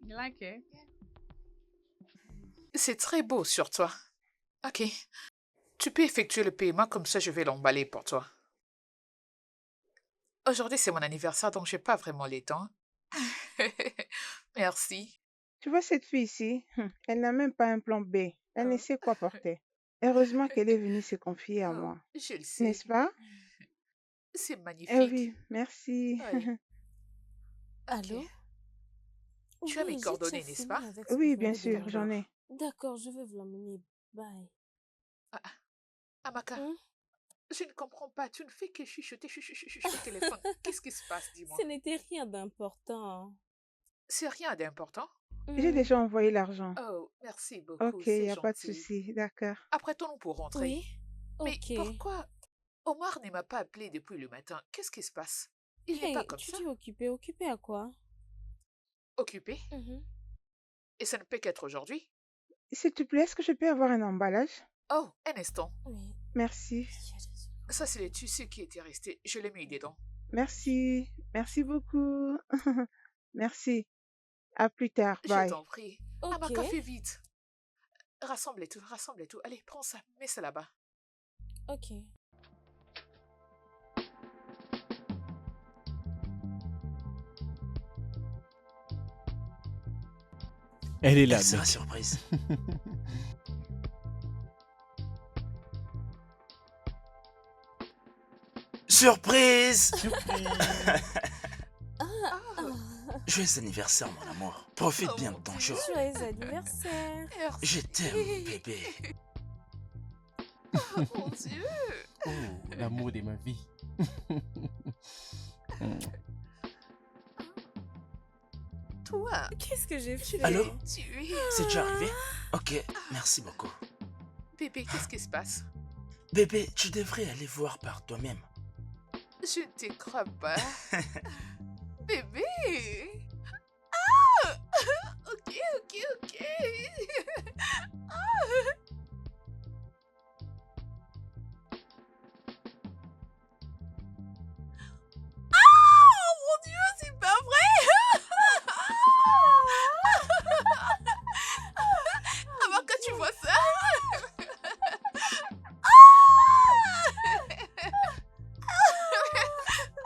You like it? C'est très beau sur toi. Ok. Tu peux effectuer le paiement comme ça, je vais l'emballer pour toi. Aujourd'hui, c'est mon anniversaire, donc j'ai pas vraiment les temps. Merci. Tu vois cette fille ici, elle n'a même pas un plan B. Elle ne Oh, sait quoi porter. Heureusement qu'elle est venue se confier à oh, moi. je le sais. N'est-ce pas? C'est Eh magnifique. oui, merci. Oui. Ok. Allô? Tu as mes Oui, j'ai déjà coordonnées, n'est-ce fini pas? avec ce que Oui, tu bien m'avais sûr, demandé. j'en D'accord. ai. D'accord, je vais vous l'amener. Bye. Ah, Amaka, Hein? je ne comprends pas. Tu ne fais que chuchoter, chuchoter au téléphone. Qu'est-ce qui se passe, dis-moi? Ce n'était rien d'important. C'est rien d'important. J'ai Hmm, déjà envoyé l'argent. Oh, merci beaucoup, Ok, il c'est n'y a pas de gentil. souci, d'accord. Apprêtons-nous pour rentrer. Oui? Mais Ok. pourquoi Omar ne m'a pas appelé depuis le matin? Qu'est-ce qui se passe? Il n'est pas Hey, comme tu ça? dis occupé. Occupé à quoi? Occupé? Mhm. Et ça ne peut qu'être aujourd'hui? S'il te plaît, est-ce que je peux avoir un emballage? Oh, un instant. Oui. Merci. Il y a des- Ça, c'est le tissu qui était resté. Je l'ai mis dedans. Merci. Merci beaucoup. Merci. À plus tard. Je Bye. t'en prie. Ok. Amaka, fais vite. Rassemble tout, rassemble tout. Allez, prends ça, mets ça là-bas. Ok. Elle est là, Elle sera mec. surprise. Surprise! Surprise. Ah, Joyeux anniversaire, mon amour. Profite Oh, bien mon de ton Dieu. jour. Joyeux anniversaire. Merci. Je t'aime, bébé. Oh, mon Dieu. Oh, l'amour de ma vie. Toi, Qu'est-ce que j'ai je fait? Allô? l'ai tué. C'est déjà arrivé? Ok, merci beaucoup. Bébé, qu'est-ce qui se passe? Bébé, tu devrais aller voir par toi-même. Je ne te crois pas. Bébé. Ah! Ok, ok, ok. Oh mon Dieu, c'est pas vrai! Avant que tu vois ça!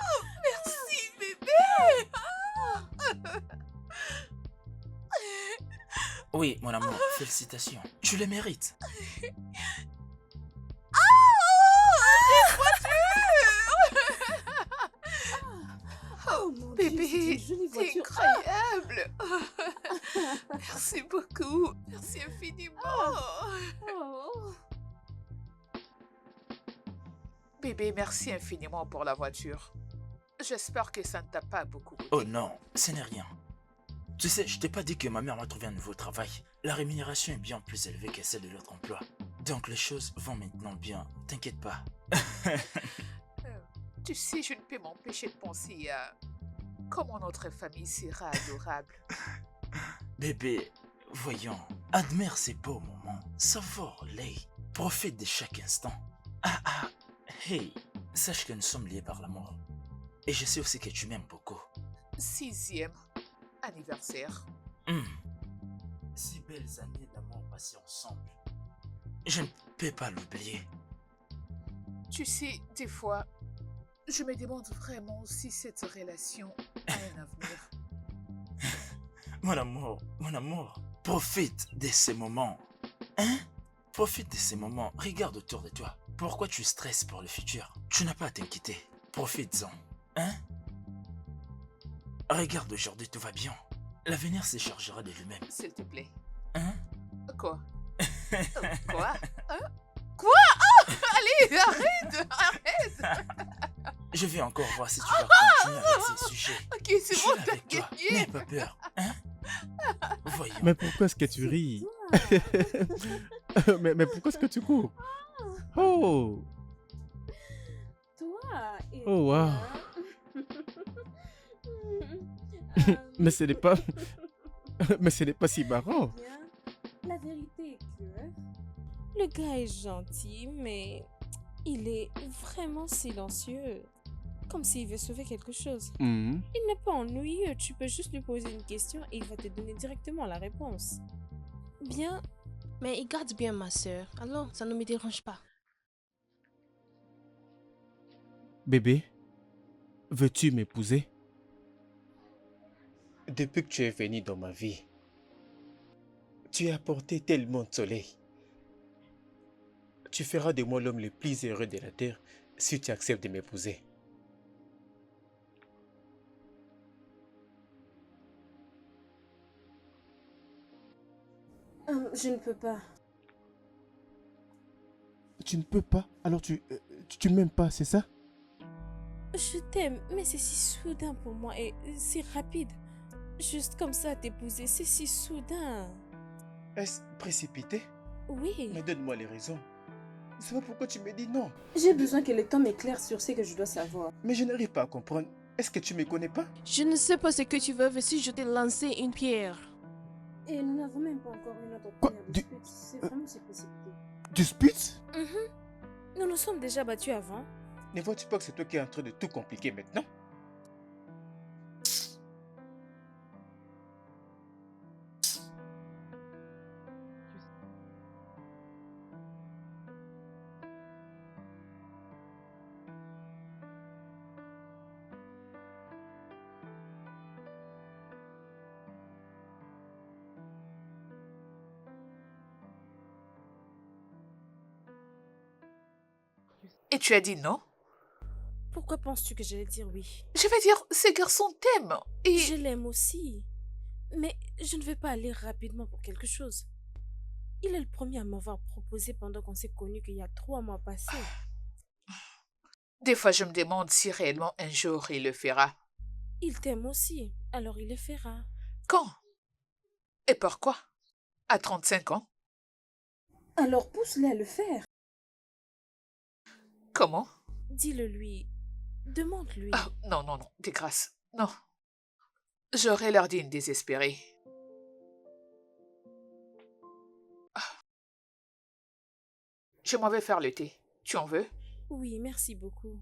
Oh, merci, bébé! Oui, mon amour, félicitations. Tu le mérites. Oh, mon Dieu, bébé, c'est une jolie c'est voiture. incroyable! Merci beaucoup, merci infiniment! Oh. Bébé, merci infiniment pour la voiture. J'espère que ça ne t'a pas beaucoup coûté. Oh non, ce n'est rien. Tu sais, je t'ai pas dit que ma mère m'a trouvé un nouveau travail. La rémunération est bien plus élevée que celle de l'autre emploi. Donc les choses vont maintenant bien, t'inquiète pas. Tu sais, je ne peux m'empêcher de penser à comment notre famille sera adorable. Bébé, voyons, admire ces beaux moments, savore-les, profite de chaque instant. Ah, hey, sache que nous sommes liés par l'amour. Et je sais aussi que tu m'aimes beaucoup. 6e anniversaire. Si belles années d'amour passées ensemble. Je ne peux pas l'oublier. Tu sais, des fois, je me demande vraiment si cette relation a un avenir. Mon amour, profite de ces moments. Hein? Profite de ces moments, regarde autour de toi. Pourquoi tu stresses pour le futur? Tu n'as pas à t'inquiéter. Profites-en. Hein? Regarde aujourd'hui, tout va bien. L'avenir se chargera de lui-même. S'il te plaît. Hein? Quoi? Quoi? Hein? Quoi? Oh, allez, arrête! Je vais encore voir si tu vas continuer avec ces sujets. Ok, Je c'est suis bon, là t'as avec toi. gagné. N'aie pas peur. Hein? Voyons. Mais pourquoi est-ce que tu ris? mais pourquoi est-ce que tu cours? Oh! Toi et Oh, wow. moi. Mais ce n'est pas... mais ce n'est pas si marrant. Bien, la vérité est que le gars est gentil, mais il est vraiment silencieux. Comme s'il veut sauver quelque chose. Mhm. Il n'est pas ennuyeux, tu peux juste lui poser une question et il va te donner directement la réponse. Bien, Mais il garde bien ma sœur, alors ça ne me dérange pas. Bébé, veux-tu m'épouser? Depuis que tu es venu dans ma vie, tu as apporté tellement de soleil. Tu feras de moi l'homme le plus heureux de la terre si tu acceptes de m'épouser. je ne peux pas. Tu ne peux pas? Alors tu m'aimes pas, c'est ça? Je t'aime, mais c'est si soudain pour moi et c'est rapide. Juste comme ça t'épouser, c'est si soudain. Est-ce précipité? Oui. Mais donne-moi les raisons. C'est pas pourquoi tu me dis non. J'ai besoin que le temps m'éclaire sur ce que je dois savoir. Mais je n'arrive pas à comprendre. Est-ce que tu me connais pas? Je ne sais pas ce que tu veux si je t'ai lancé une pierre. Et nous n'avons même pas encore eu notre Quoi? première dispute. C'est vraiment si précipité. Dispute? Nous nous sommes déjà battus avant. Ne vois-tu pas que c'est toi qui es en train de tout compliquer maintenant? Et tu as dit non? Pourquoi penses-tu que j'allais dire oui? Je veux dire, ces garçons t'aiment. Et Je l'aime aussi. Mais je ne vais pas aller rapidement pour quelque chose. Il est le premier à m'avoir proposé pendant qu'on s'est connus qu'il y a 3 mois passés. des fois, je me demande si réellement un jour il le fera. Il t'aime aussi, alors il le fera. Quand? Et pourquoi? À 35 ans? Alors pousse-le à le faire. Comment? Dis-le lui. Demande-lui. Ah, non, non, non, de grâce. Non. J'aurais l'air d'une désespérée. Ah. Je m'en vais faire le thé. Tu en veux? Oui, merci beaucoup.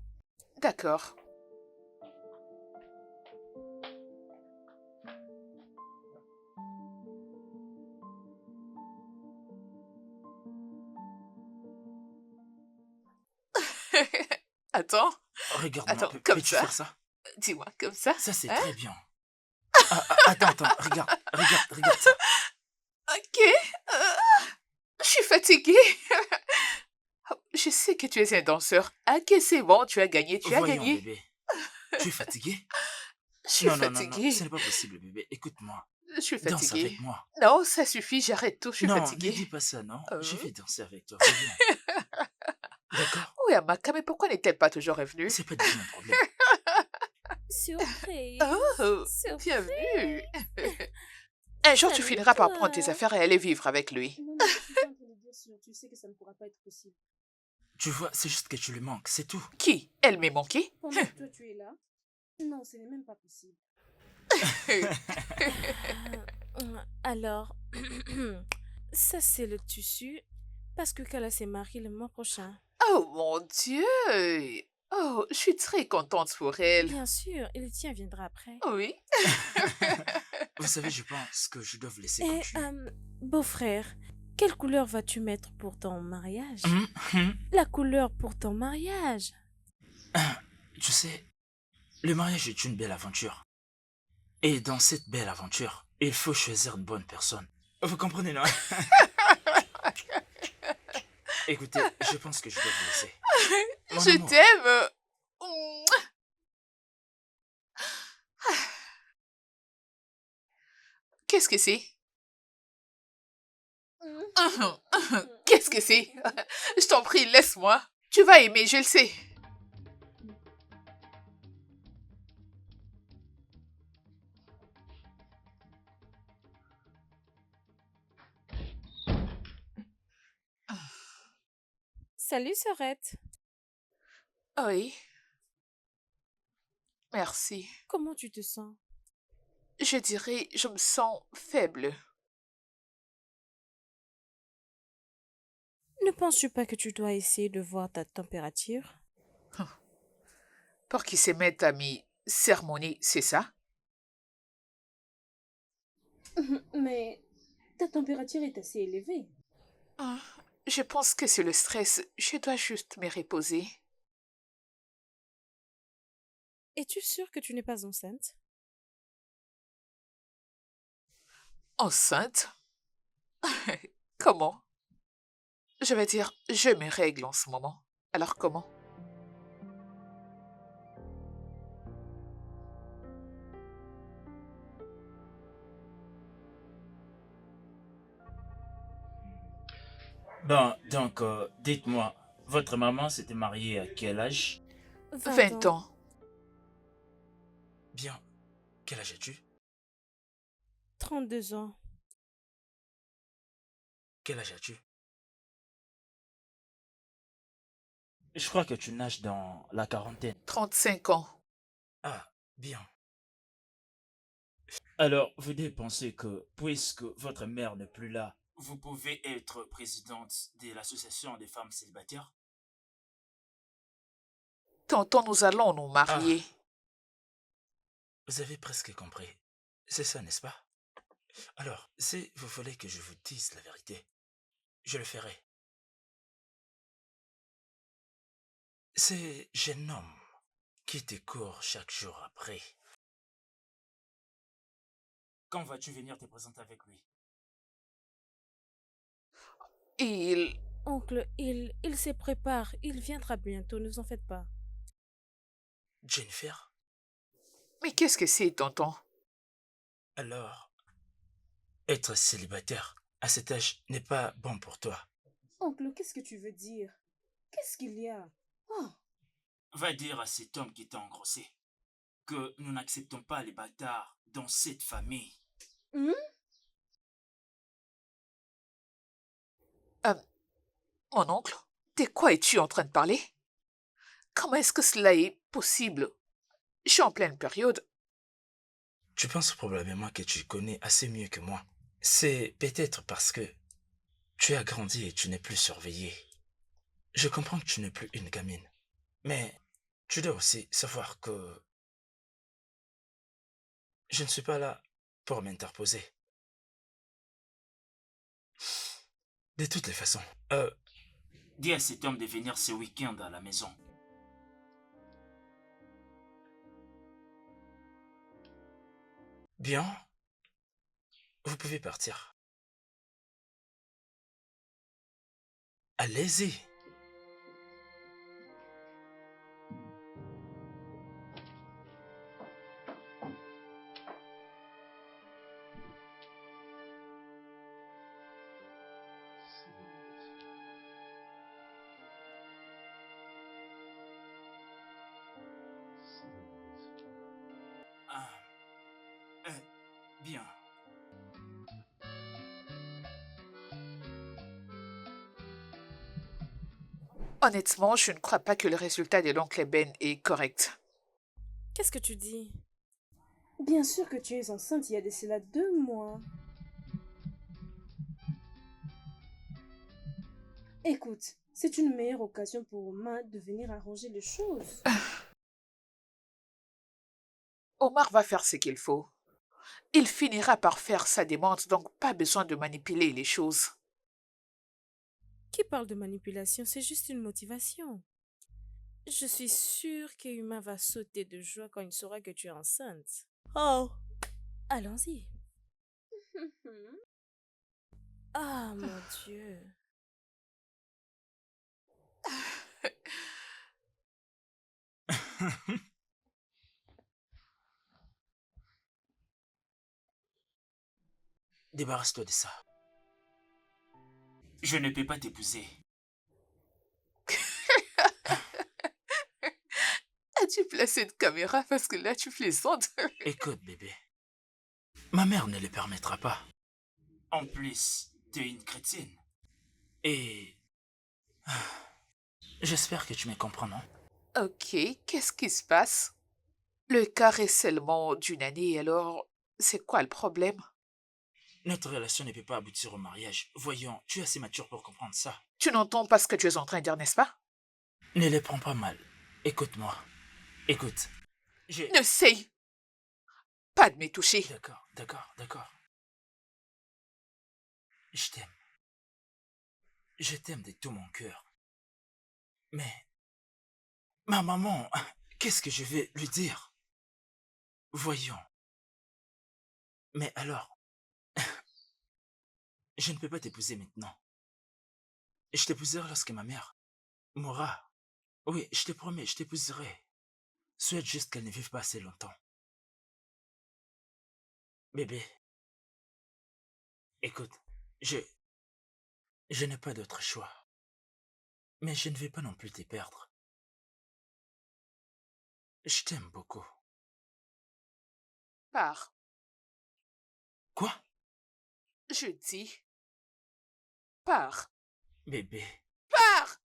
D'accord. Attends, Regarde-moi, attends, comme peux-tu ça? faire ça? Dis-moi, comme ça? Ça, c'est Hein? très bien. Attends, regarde ça. Ok. euh, je suis fatiguée. Je sais que tu es un danseur. Ok, c'est bon, tu as gagné, tu as Voyons, gagné. bébé. Tu es fatigué? Je suis Non, fatiguée. ce n'est pas possible, bébé. Écoute-moi. Je suis Danse fatiguée. avec moi. Non, ça suffit, j'arrête tout, je suis Non, fatiguée. ne dis pas ça, non. Euh. Je vais danser avec toi. Reviens. D'accord? Oui, Amaka, mais pourquoi n'est-elle pas toujours revenue? C'est pas du tout un problème. Surprise. Oh, Surprise. bienvenue. Un jour, tu Salut, finiras par toi. prendre tes affaires et aller vivre avec lui. Non, mais je suis en train de dire sûr. Tu sais que ça ne pourra pas être possible. Tu vois, c'est juste que tu le manques, c'est tout. Qui? Elle m'est manqué? Pendant que toi tu es là. Non, ce n'est même pas possible. Alors, ça c'est le tissu. Parce que Kala se marie le mois prochain. Oh mon Dieu! Oh, je suis très contente pour elle. Bien sûr, et le tien viendra après. Oui. Vous savez, je pense que je dois vous laisser Et, continuer. beau-frère, quelle couleur vas-tu mettre pour ton mariage? Hum. La couleur pour ton mariage. Tu sais, le mariage est une belle aventure. Et dans cette belle aventure, il faut choisir une bonne personne. Vous comprenez, non? Écoutez, je pense que je dois vous laisser. Mon Je amour. t'aime. Qu'est-ce que c'est? Qu'est-ce que c'est? Je t'en prie, laisse-moi. Tu vas aimer, je le sais. Salut, Sorette. Oui. Merci. Comment tu te sens? Je dirais, je me sens faible. Ne penses-tu pas que tu dois essayer de voir ta température? pour qu'ils se mettent à mi-sermonner, c'est ça? Mais ta température est assez élevée. Ah, je pense que c'est le stress. Je dois juste me reposer. Es-tu sûre que tu n'es pas enceinte? Enceinte? Comment? Je vais dire, je me règle en ce moment. Alors comment? Bon, donc, dites-moi, votre maman s'était mariée à quel âge? 20 20 ans. ans. Bien, quel âge as-tu? 32 ans. Quel âge as-tu? Je crois que tu nages dans la quarantaine. 35 ans. Ah, bien. Alors, vous devez penser que, puisque votre mère n'est plus là, vous pouvez être présidente de l'association des femmes célibataires? Tonton, nous allons nous Ah, marier. vous avez presque compris. C'est ça, n'est-ce pas? Alors, si vous voulez que je vous dise la vérité, je le ferai. Ce jeune homme qui te court chaque jour après. Quand vas-tu venir te présenter avec lui? Il... Oncle, il se prépare. Il viendra bientôt, ne vous en faites pas. Jennifer? Mais qu'est-ce que c'est, tonton? Alors, être célibataire à cet âge n'est pas bon pour toi. Oncle, qu'est-ce que tu veux dire? Qu'est-ce qu'il y a? Oh, Va dire à cet homme qui t'a engrossé que nous n'acceptons pas les bâtards dans cette famille. hmm? Euh, mon oncle, de quoi es-tu en train de parler? Comment est-ce que cela est possible? Je suis en pleine période. Tu penses probablement que tu connais assez mieux que moi. C'est peut-être parce que tu as grandi et tu n'es plus surveillée. Je comprends que tu n'es plus une gamine. Mais tu dois aussi savoir que je ne suis pas là pour m'interposer. De toutes les façons. Dis à cet homme de venir ce week-end à la maison. Bien, vous pouvez partir. Allez-y. Ah, bien. Honnêtement, je ne crois pas que le résultat de l'oncle Ben est correct. Qu'est-ce que tu dis? Bien sûr que tu es enceinte il y a de cela 2 mois. Écoute, c'est une meilleure occasion pour Omar de venir arranger les choses. Omar va faire ce qu'il faut. Il finira par faire sa demande, donc pas besoin de manipuler les choses. Qui parle de manipulation? C'est juste une motivation. Je suis sûre qu'Uma va sauter de joie quand il saura que tu es enceinte. Oh, allons-y. Ah, mon Dieu. Débarrasse-toi de ça. Je ne peux pas t'épouser. As-tu placé une caméra parce que là tu plaisantes? Écoute, bébé. Ma mère ne le permettra pas. En plus, tu es une chrétienne. Et... J'espère que tu me comprends, non? Ok, qu'est-ce qui se passe? Le quart est seulement d'une année, alors c'est quoi le problème? Notre relation ne peut pas aboutir au mariage. Voyons, tu es assez mature pour comprendre ça. Tu n'entends pas ce que tu es en train de dire, n'est-ce pas? Ne les prends pas mal. Écoute-moi. Écoute, j'ai... N'essaye pas de me toucher. D'accord, d'accord, d'accord. Je t'aime. Je t'aime de tout mon cœur. Mais ma maman, qu'est-ce que je vais lui dire? Voyons. Mais alors, je ne peux pas t'épouser maintenant. Je t'épouserai lorsque ma mère mourra. Oui, je te promets, je t'épouserai. Souhaite juste qu'elle ne vive pas assez longtemps. Bébé, écoute, je n'ai pas d'autre choix. Mais je ne vais pas non plus te perdre. Je t'aime beaucoup. Pars. Quoi? Je dis, pars. Bébé. Pars.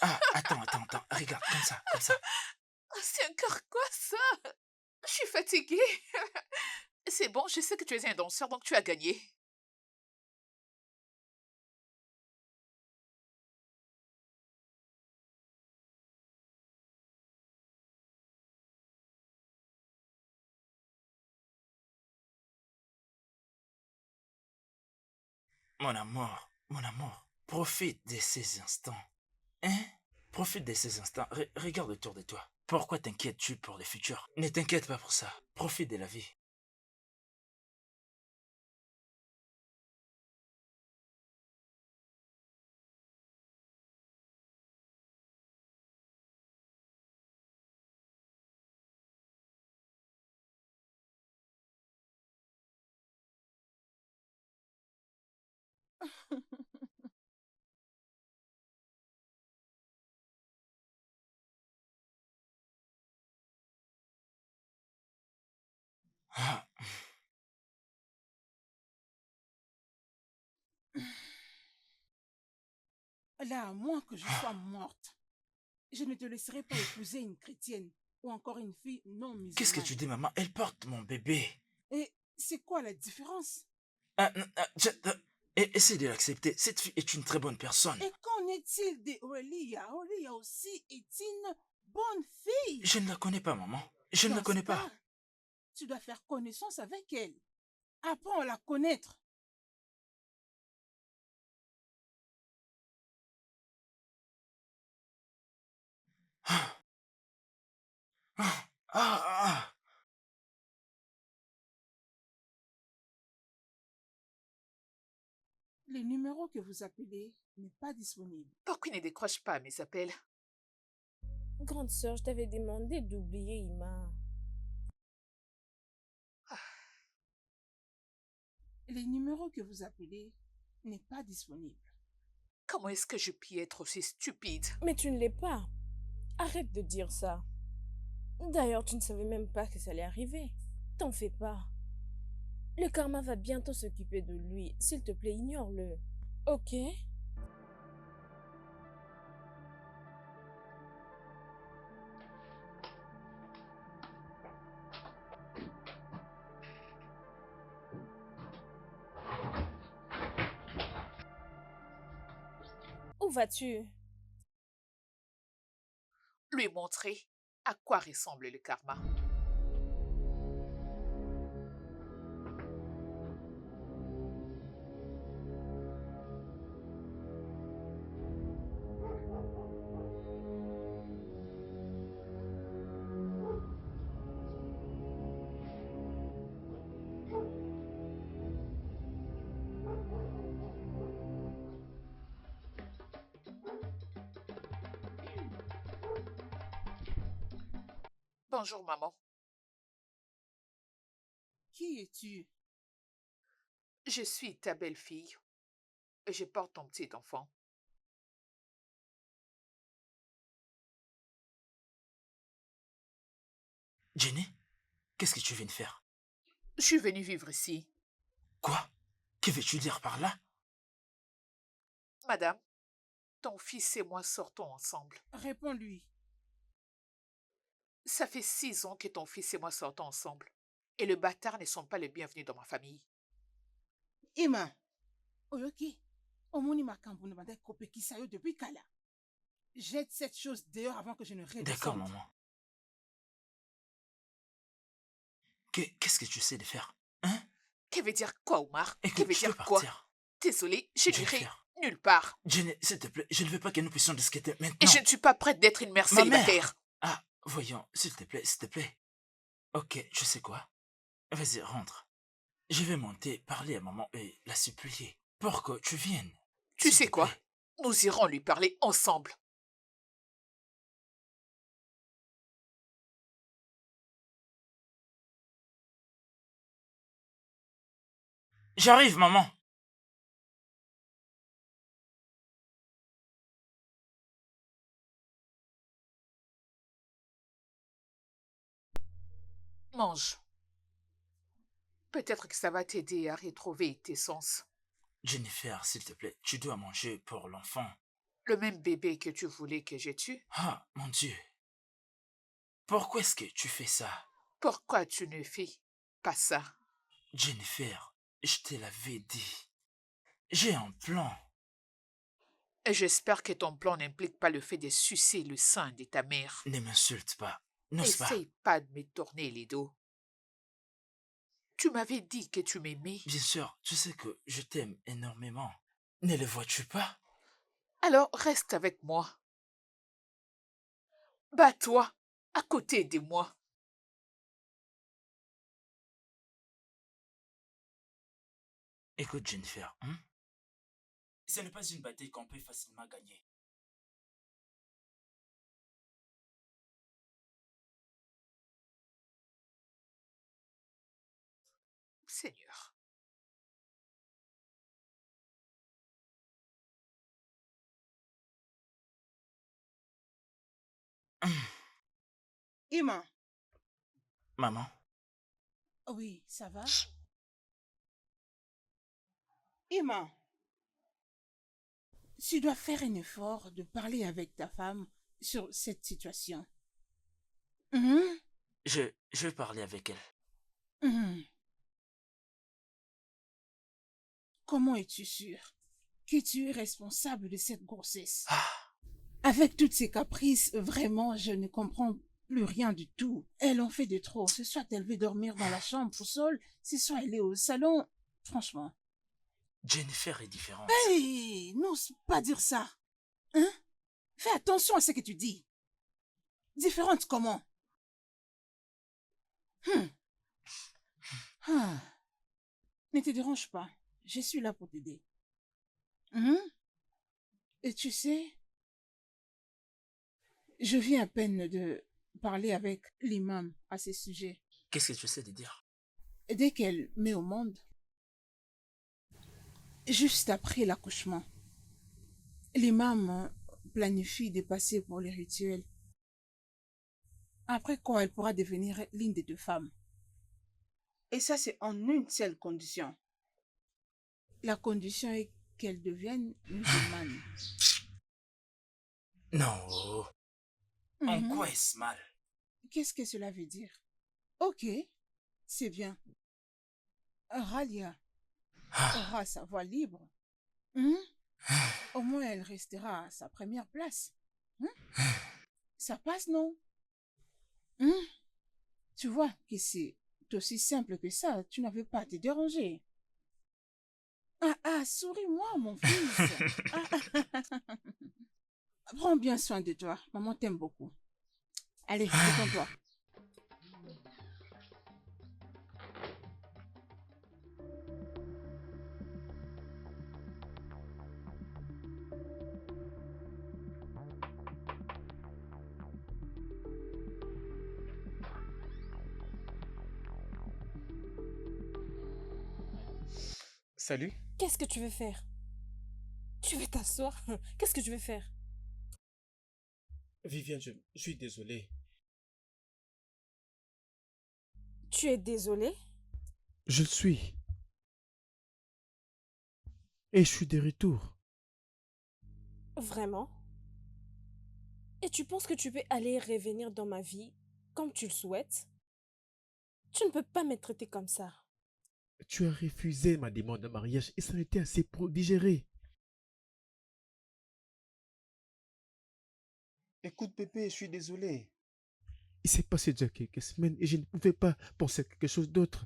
Ah, attends. Regarde, comme ça, comme ça. C'est encore quoi ça? Je suis fatiguée. C'est bon, je sais que tu es un danseur, donc tu as gagné. Mon amour, profite de ces instants. Hein? Profite de ces instants. Regarde autour de toi. Pourquoi t'inquiètes-tu pour le futur? Ne t'inquiète pas pour ça. Profite de la vie. Ah, Là, à moins que je sois morte, je ne te laisserai pas épouser une chrétienne ou encore une fille non qu'est-ce que musulmane. tu dis, maman? Elle porte mon bébé. Et c'est quoi la différence? Essaie de l'accepter. Cette fille est une très bonne personne. Et qu'en est-il de Aurélia? Aurélia aussi est une bonne fille. Je ne la connais pas, maman. Je ne la Dans connais ce pas. cas, tu dois faire connaissance avec elle. Apprends à la connaître. Ah, ah, ah. Le numéro que vous appelez n'est pas disponible. Pourquoi il ne décroche pas mes appels? Grande sœur, je t'avais demandé d'oublier Ima. Le numéro que vous appelez n'est pas disponible. Comment est-ce que je puis être aussi stupide? Mais tu ne l'es pas. Arrête de dire ça. D'ailleurs, tu ne savais même pas que ça allait arriver. T'en fais pas. Le karma va bientôt s'occuper de lui. S'il te plaît, ignore-le. Ok? Où vas-tu? Lui montrer à quoi ressemble le karma. Bonjour, maman. Qui es-tu? Je suis ta belle-fille et je porte ton petit enfant. Jenny, qu'est-ce que tu viens de faire? Je suis venue vivre ici. Quoi? Que veux-tu dire par là? Madame, ton fils et moi sortons ensemble. Réponds-lui. Ça fait 6 ans que ton fils et moi sortons ensemble. Et le bâtard ne sont pas les bienvenus dans ma famille. Ima, oyoki, omoni makambo na banda kopekisa yo depuis kala. Jette cette chose dehors avant que je ne redescende. D'accord, maman. Qu'est-ce que tu sais de faire? Hein? Que veut dire quoi, Omar? Que Écoute, veut je peux dire quoi? partir. Désolée, je n'irai Jennifer. nulle part. Jenny, s'il te plaît, je ne veux pas que nous puissions discuter Et maintenant. je ne suis pas prête d'être une mère Ma mère. célibataire. Ah, voyons, s'il te plaît, s'il te plaît. Ok, tu sais quoi? Vas-y, rentre. Je vais monter, parler à maman et la supplier pour que tu viennes. Tu S'il sais te quoi? plaît. Nous irons lui parler ensemble. J'arrive, maman. Mange. Peut-être que ça va t'aider à retrouver tes sens. Jennifer, s'il te plaît, tu dois manger pour l'enfant. Le même bébé que tu voulais que je tue. Ah, mon Dieu. Pourquoi est-ce que tu fais ça? Pourquoi tu ne fais pas ça? Jennifer, je te l'avais dit. J'ai un plan. Et j'espère que ton plan n'implique pas le fait de sucer le sein de ta mère. Ne m'insulte pas. N'ose pas. Essaye pas de me tourner les dos. Tu m'avais dit que tu m'aimais. Bien sûr, tu sais que je t'aime énormément. Ne le vois-tu pas? Alors reste avec moi. Bats-toi à côté de moi. Écoute, Jennifer, ce n'est pas une bataille qu'on peut facilement gagner. Seigneur. Ima, Maman, oui, ça va? Ima, tu dois faire un effort de parler avec ta femme sur cette situation. Mhm, je vais parler avec elle. mhm. Comment es-tu sûr que tu es responsable de cette grossesse? Ah, Avec toutes ces caprices, vraiment, je ne comprends plus rien du tout. Elle en fait de trop. Ce soit elle veut dormir dans la chambre au sol, ce soit elle est au salon. Franchement. Jennifer est différente. Hey, n'ose pas dire ça. Hein? Fais attention à ce que tu dis. Différente comment? Ah. Ne te dérange pas. Je suis là pour t'aider. Et tu sais, je viens à peine de parler avec l'imam à ce sujet. Qu'est-ce que tu essaies de dire? Dès qu'elle met au monde, juste après l'accouchement, l'imam planifie de passer pour les rituels. Après quoi, elle pourra devenir l'une des deux femmes. Et ça, c'est en une seule condition. La condition est qu'elle devienne musulmane. Non. En Mhm. quoi est-ce mal? Qu'est-ce que cela veut dire? Ok, c'est bien. Ralia aura sa voix libre. Au moins, elle restera à sa première place. Ça passe, non? Tu vois que c'est aussi simple que ça. Tu n'avais pas à te déranger. Souris-moi, mon fils. Prends bien soin de toi. Maman t'aime beaucoup. Allez, détends-toi. Salut. Qu'est-ce que tu veux faire? Tu veux t'asseoir? Qu'est-ce que tu veux faire? Viviane, je suis désolé. Tu es désolé? Je le suis. Et je suis de retour. Vraiment? Et tu penses que tu peux aller et revenir dans ma vie comme tu le souhaites? Tu ne peux pas me traiter comme ça. Tu as refusé ma demande de mariage et ça a été assez pour digérer. Écoute, bébé, je suis désolé. Il s'est passé déjà quelques semaines et je ne pouvais pas penser à quelque chose d'autre.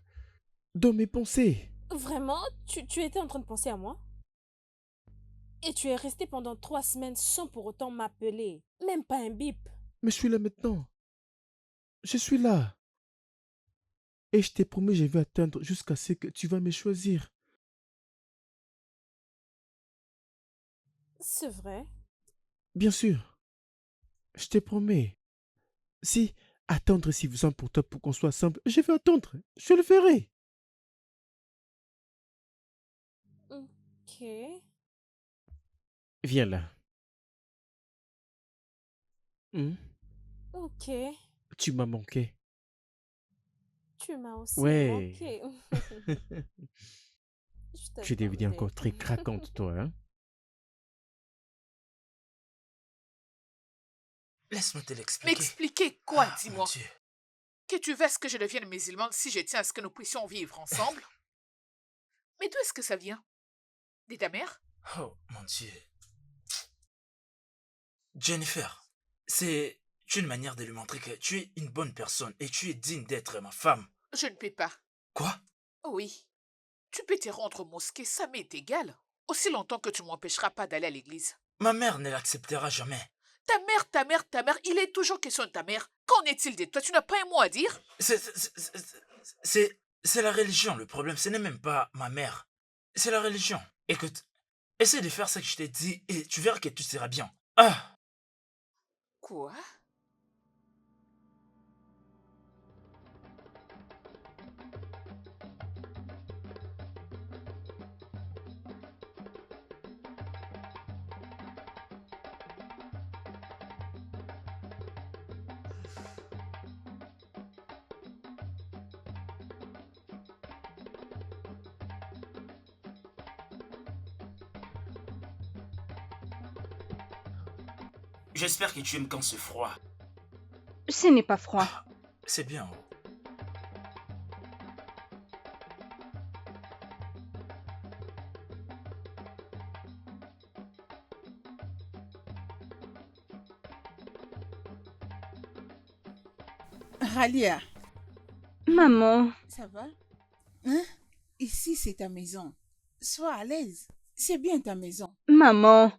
Dans mes pensées. Vraiment? Tu étais en train de penser à moi? Et tu es resté pendant 3 semaines sans pour autant m'appeler. Même pas un bip. Mais je suis là maintenant. Je suis là. Et je t'ai promis, je vais attendre jusqu'à ce que tu vas me choisir. C'est vrai? Bien sûr. Je te promets. Si attendre est suffisant pour toi pour qu'on soit ensemble, je vais attendre. Je le ferai. Ok. Viens là. Hmm? Ok. Tu m'as manqué. Tu m'as aussi Ouais. manqué. Je Tu es devenue t'attendais. encore très craquante, toi, hein? Laisse-moi te l'expliquer. M'expliquer quoi, Ah, mon dis-moi? Dieu. Que tu veux que je devienne musulmane si je tiens à ce que nous puissions vivre ensemble? Mais d'où est-ce que ça vient? De ta mère? Oh, mon Dieu. Jennifer, c'est une manière de lui montrer que tu es une bonne personne et tu es digne d'être ma femme. Je ne peux pas. Quoi? Oui. Tu peux te rendre au mosquée, ça m'est égal. Aussi longtemps que tu m'empêcheras pas d'aller à l'église. Ma mère ne l'acceptera jamais. Ta mère, il est toujours question de ta mère. Qu'en est-il de toi? Tu n'as pas un mot à dire? C'est la religion le problème. Ce n'est même pas ma mère. C'est la religion. Écoute, essaie de faire ce que je t'ai dit et tu verras que tout sera bien. Ah! Quoi? J'espère que tu aimes quand c'est froid. Ce n'est pas froid. Ah, c'est bien. Ralia, Maman, ça va? Hein? Ici, c'est ta maison. Sois à l'aise. C'est bien ta maison. maman,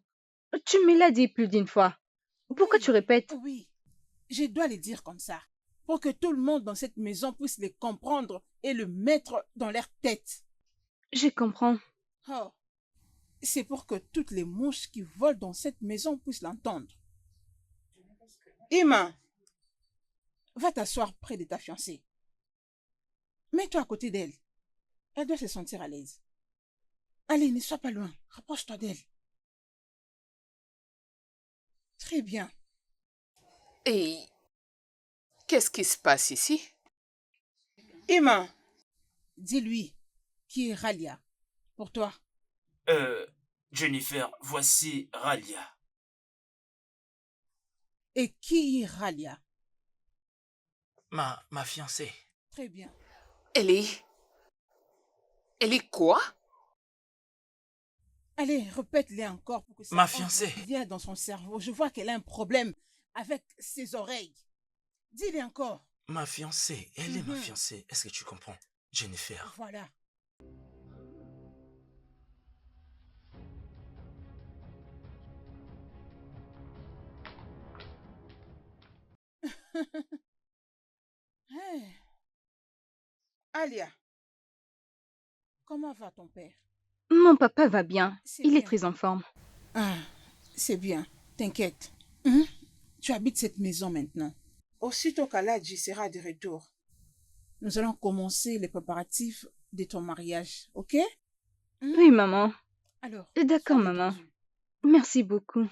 tu me l'as dit plus d'une fois. Pourquoi Oui, tu répètes? oui. Je dois le dire comme ça. Pour que tout le monde dans cette maison puisse les comprendre et le mettre dans leur tête. Je comprends. Oh. C'est pour que toutes les mouches qui volent dans cette maison puissent l'entendre. Emma, va t'asseoir près de ta fiancée. Mets-toi à côté d'elle. Elle doit se sentir à l'aise. Allez, ne sois pas loin. Rapproche-toi d'elle. Très bien. Et qu'est-ce qui se passe ici? Emma, dis-lui qui est Ralia pour toi. Jennifer, voici Ralia. Et qui est Ralia? Ma fiancée. Très bien. Elle est... Elle est quoi? Allez, répète-le encore pour que ça Ma entre fiancée. bien dans son cerveau. Je vois qu'elle a un problème avec ses oreilles. Dis-le encore. Ma fiancée. Elle est ma Mhm. fiancée. Est-ce que tu comprends? Jennifer. Voilà. Hey. Alia, comment va ton père? Mon papa va bien. C'est Il est bien. très en forme. Ah, c'est bien. T'inquiète. Hein? Tu habites cette maison maintenant. Aussitôt qu'Aladji sera de retour, nous allons commencer les préparatifs de ton mariage, ok? Hein? Oui, maman. Alors, D'accord, sois maman. détendue. Merci beaucoup.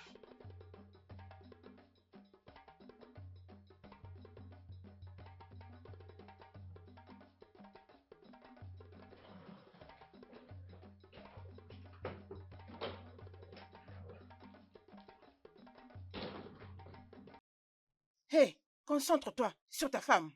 Hé, concentre-toi sur ta femme.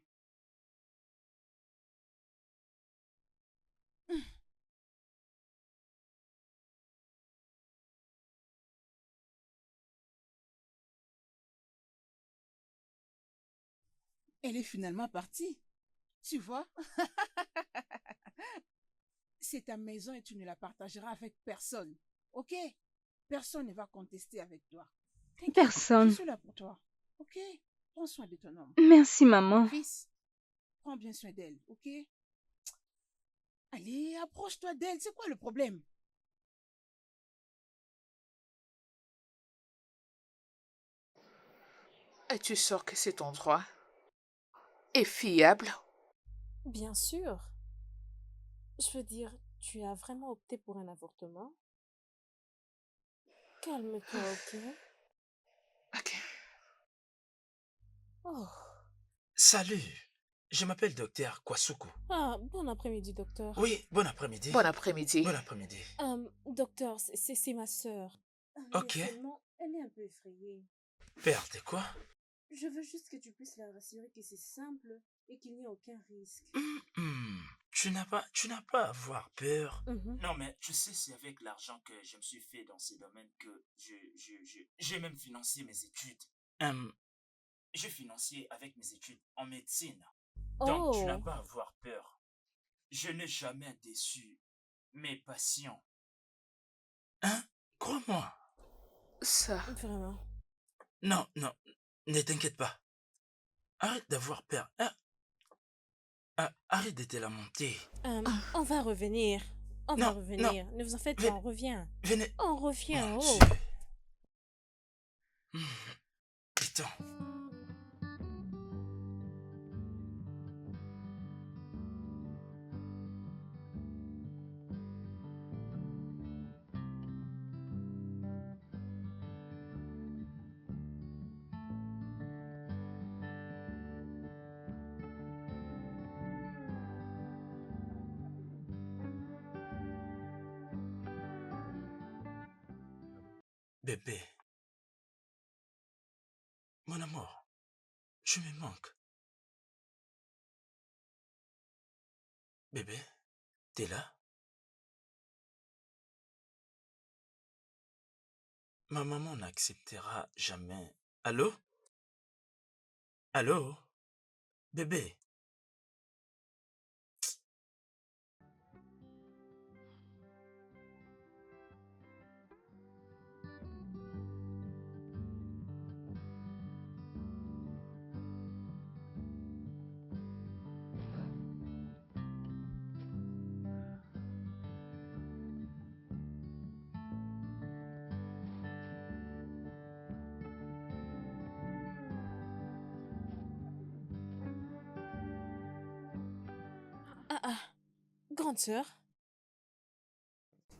Elle est finalement partie. Tu vois? C'est ta maison et tu ne la partageras avec personne. OK? Personne ne va contester avec toi. T'inquiète, je Personne. suis là pour toi. OK? Prends soin de ton homme. Merci, maman. Fils, prends bien soin d'elle. OK? Allez, approche-toi d'elle. C'est quoi le problème? Es-tu sûr que cet endroit est fiable? Bien sûr. Je veux dire, tu as vraiment opté pour un avortement? Calme-toi, ok? Ok. Oh. Salut, je m'appelle Docteur Kwasuku. Ah, bon après-midi, docteur. Oui, bon après-midi. Bon après-midi. Bon après-midi. Docteur, c'est ma sœur. Ok. Mais seulement, elle est un peu effrayée. Père, t'es quoi? Je veux juste que tu puisses la rassurer que c'est simple et qu'il n'y a aucun risque. Tu n'as pas à avoir peur. Mhm. Non, mais tu sais, c'est avec l'argent que je me suis fait dans ces domaines que j'ai même financé mes études. J'ai financé avec mes études en médecine. Donc, tu n'as Oh, pas à avoir peur. Je n'ai jamais déçu mes patients. Hein? Crois-moi. Ça. vraiment. Non, ne t'inquiète pas. Arrête d'avoir peur. Arrête de te lamenter. On va revenir. On va Non, revenir. Ne vous en faites pas, on revient. Venez. On revient, Mon oh. Dieu. Putain. Bébé. Mon amour, tu me manques. Bébé, t'es là? Ma maman n'acceptera jamais. Allô? Allô? Bébé. Grande sœur.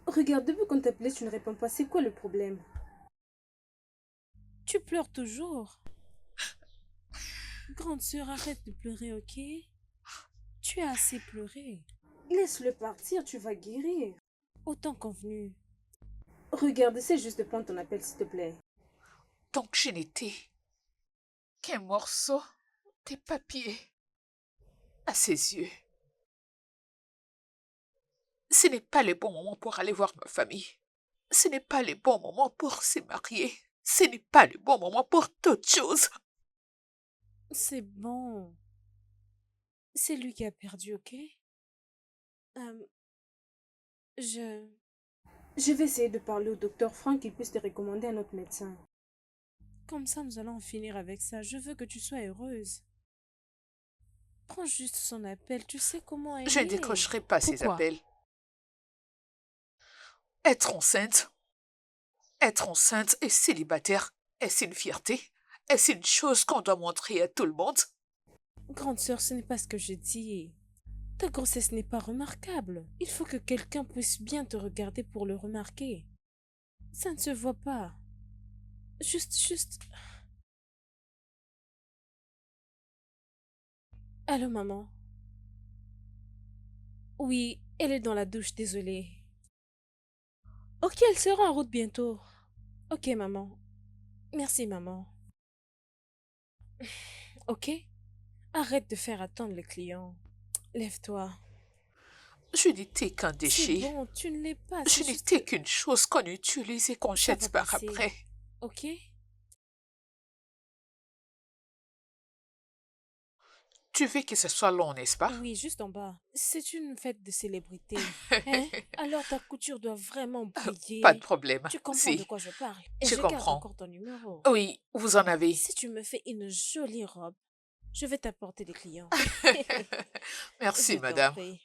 Regarde, depuis qu'on t'appelait, tu ne réponds pas. C'est quoi le problème? Tu pleures toujours. Grande sœur, arrête de pleurer, ok? Tu as assez pleuré. Laisse-le partir, tu vas guérir. Autant convenu. Regarde, essaie juste de prendre ton appel, s'il te plaît. Donc je n'étais qu'un morceau des papiers à ses yeux. Ce n'est pas le bon moment pour aller voir ma famille. Ce n'est pas le bon moment pour se marier. Ce n'est pas le bon moment pour toute chose. C'est bon. C'est lui qui a perdu, ok? Je vais essayer de parler au docteur Frank qu'il puisse te recommander un autre médecin. Comme ça, nous allons en finir avec ça. Je veux que tu sois heureuse. Prends juste son appel. Tu sais comment elle Je ne est. décrocherai pas ces Pourquoi? appels. Être enceinte et célibataire, est-ce une fierté? Est-ce une chose qu'on doit montrer à tout le monde? Grande sœur, ce n'est pas ce que je dis. Ta grossesse n'est pas remarquable. Il faut que quelqu'un puisse bien te regarder pour le remarquer. Ça ne se voit pas. Juste... Allô, maman? Oui, elle est dans la douche, désolée. Ok, elle sera en route bientôt. Ok, maman. Merci, maman. Ok? Arrête de faire attendre le client. Lève-toi. Je n'étais qu'un C'est déchet. bon, tu ne l'es pas, Je c'est juste n'étais que qu'une chose qu'on utilise et qu'on ça va jette par passer. après. Ok? Tu veux que ce soit long, n'est-ce pas? Oui, juste en bas. C'est une fête de célébrité. Hein? Alors ta couture doit vraiment Pas de briller. problème. Tu comprends de Si, quoi je parle. Et je je garde comprends. encore ton numéro. Oui, vous en avez. Si tu me fais une jolie robe, je vais t'apporter des clients. Merci, Je t'en madame. prie.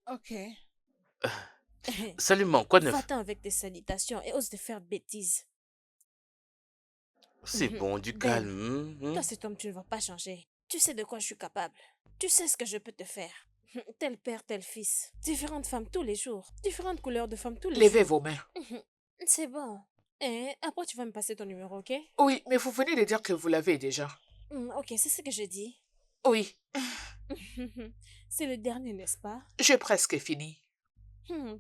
Ok. Salut, maman, quoi de neuf? Va-t'en avec tes salutations et ose te faire de bêtises. C'est bon, du Ben, calme. toi cet homme, tu ne vas pas changer. Tu sais de quoi je suis capable. Tu sais ce que je peux te faire. Tel père, tel fils. Différentes femmes tous les jours. Différentes couleurs de femmes tous les Levez jours. vos mains. C'est bon. Et après, tu vas me passer ton numéro, ok? Oui, mais vous venez de dire que vous l'avez déjà. Ok, c'est ce que je dis. Oui, C'est le dernier, n'est-ce pas? j'ai presque fini.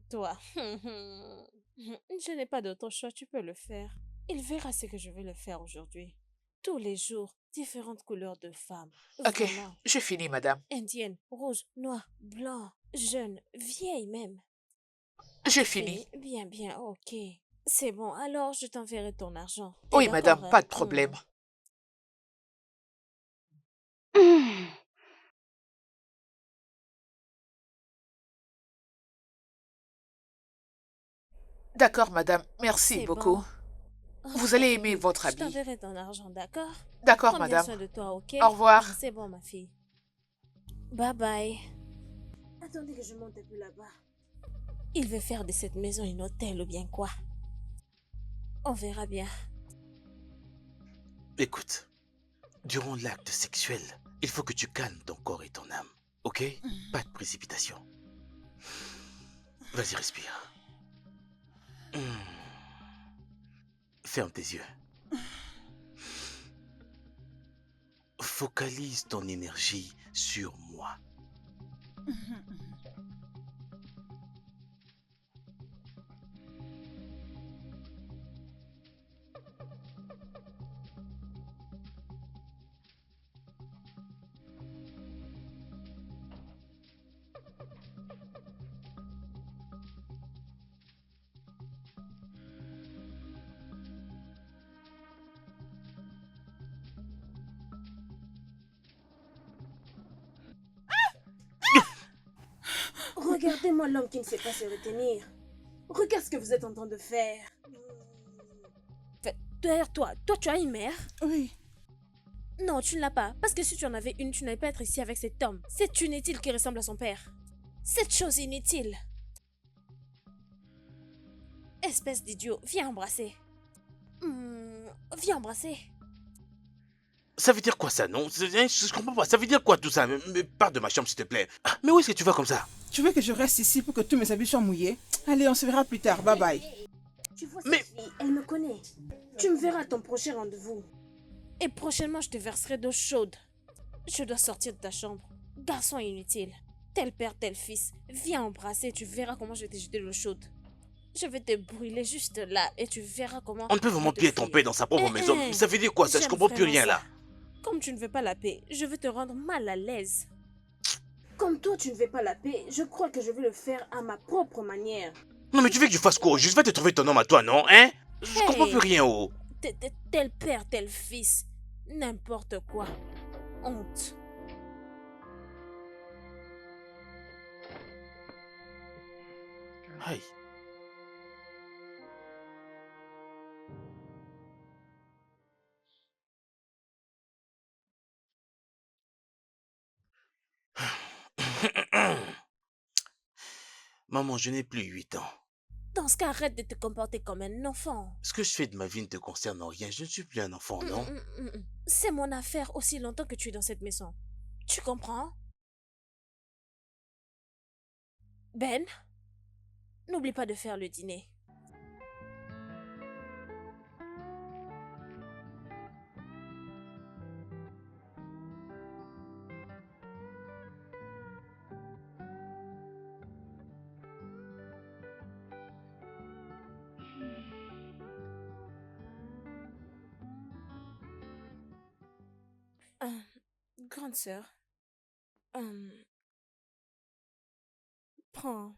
Toi. Je n'ai pas d'autre choix, tu peux le faire. Il verra ce que je vais le faire aujourd'hui. Tous les jours, différentes couleurs de femmes. Ok, Vraiment. j'ai fini, madame. Indienne, rouge, noir, blanc, jeune, vieille même. J'ai fini. Bien, bien, ok. C'est bon, alors je t'enverrai ton argent. T'es Oui, d'accord, madame, hein? pas de problème. D'accord, madame. Merci C'est beaucoup. bon. Vous allez aimer votre Je habit. t'enverrai ton argent, d'accord? D'accord, Prends bien madame. soin de toi, ok? Au revoir. C'est bon, ma fille. Bye bye. Attendez que je monte un peu là-bas. Il veut faire de cette maison une hôtel ou bien quoi? On verra bien. Écoute, durant l'acte sexuel, il faut que tu calmes ton corps et ton âme, ok? Pas de précipitation. Vas-y, respire. Ferme tes yeux. Focalise ton énergie sur moi. Regardez-moi l'homme qui ne sait pas se retenir. Regarde ce que vous êtes en train de faire. Derrière toi, tu as une mère? Oui. Non, tu ne l'as pas. Parce que si tu en avais une, tu n'allais pas être ici avec cet homme. C'est inutile qui ressemble à son père. Cette chose inutile. Espèce d'idiot, viens embrasser. Viens embrasser. Ça veut dire quoi ça, non? Je comprends pas. Ça veut dire quoi tout ça? Mais pars de ma chambre, s'il te plaît. Ah, mais où est-ce que tu vas comme ça? Tu veux que je reste ici pour que tous mes habits soient mouillés? Allez, on se verra plus tard. Bye bye. Tu vois Mais- cette fille, elle me connaît. Tu me verras à ton prochain rendez-vous. Et prochainement, je te verserai d'eau chaude. Je dois sortir de ta chambre. Garçon inutile. Tel père, tel fils. Viens embrasser, tu verras comment je vais te jeter de l'eau chaude. Je vais te brûler juste là et tu verras comment... On ne peut je vraiment vais te plus être en fuir. paix dans sa propre maison. Ça veut dire quoi ça? Je J'aime comprends plus vraiment rien là. ça. Comme tu ne veux pas la paix, je vais te rendre mal à l'aise. Comme toi, tu ne veux pas la paix, je crois que je vais le faire à ma propre manière. Non mais tu veux que je fasse quoi? Je vais te trouver ton homme à toi, non? Hein? Je comprends Hey. plus rien, oh. Tel père, tel fils. N'importe quoi. Honte. Aïe. Maman, je n'ai plus 8 ans. Dans ce cas, arrête de te comporter comme un enfant. Ce que je fais de ma vie ne te concerne en rien. Je ne suis plus un enfant, non? C'est mon affaire aussi longtemps que tu es dans cette maison. Tu comprends? Ben, n'oublie pas de faire le dîner. Euh, Grande sœur, euh, prends.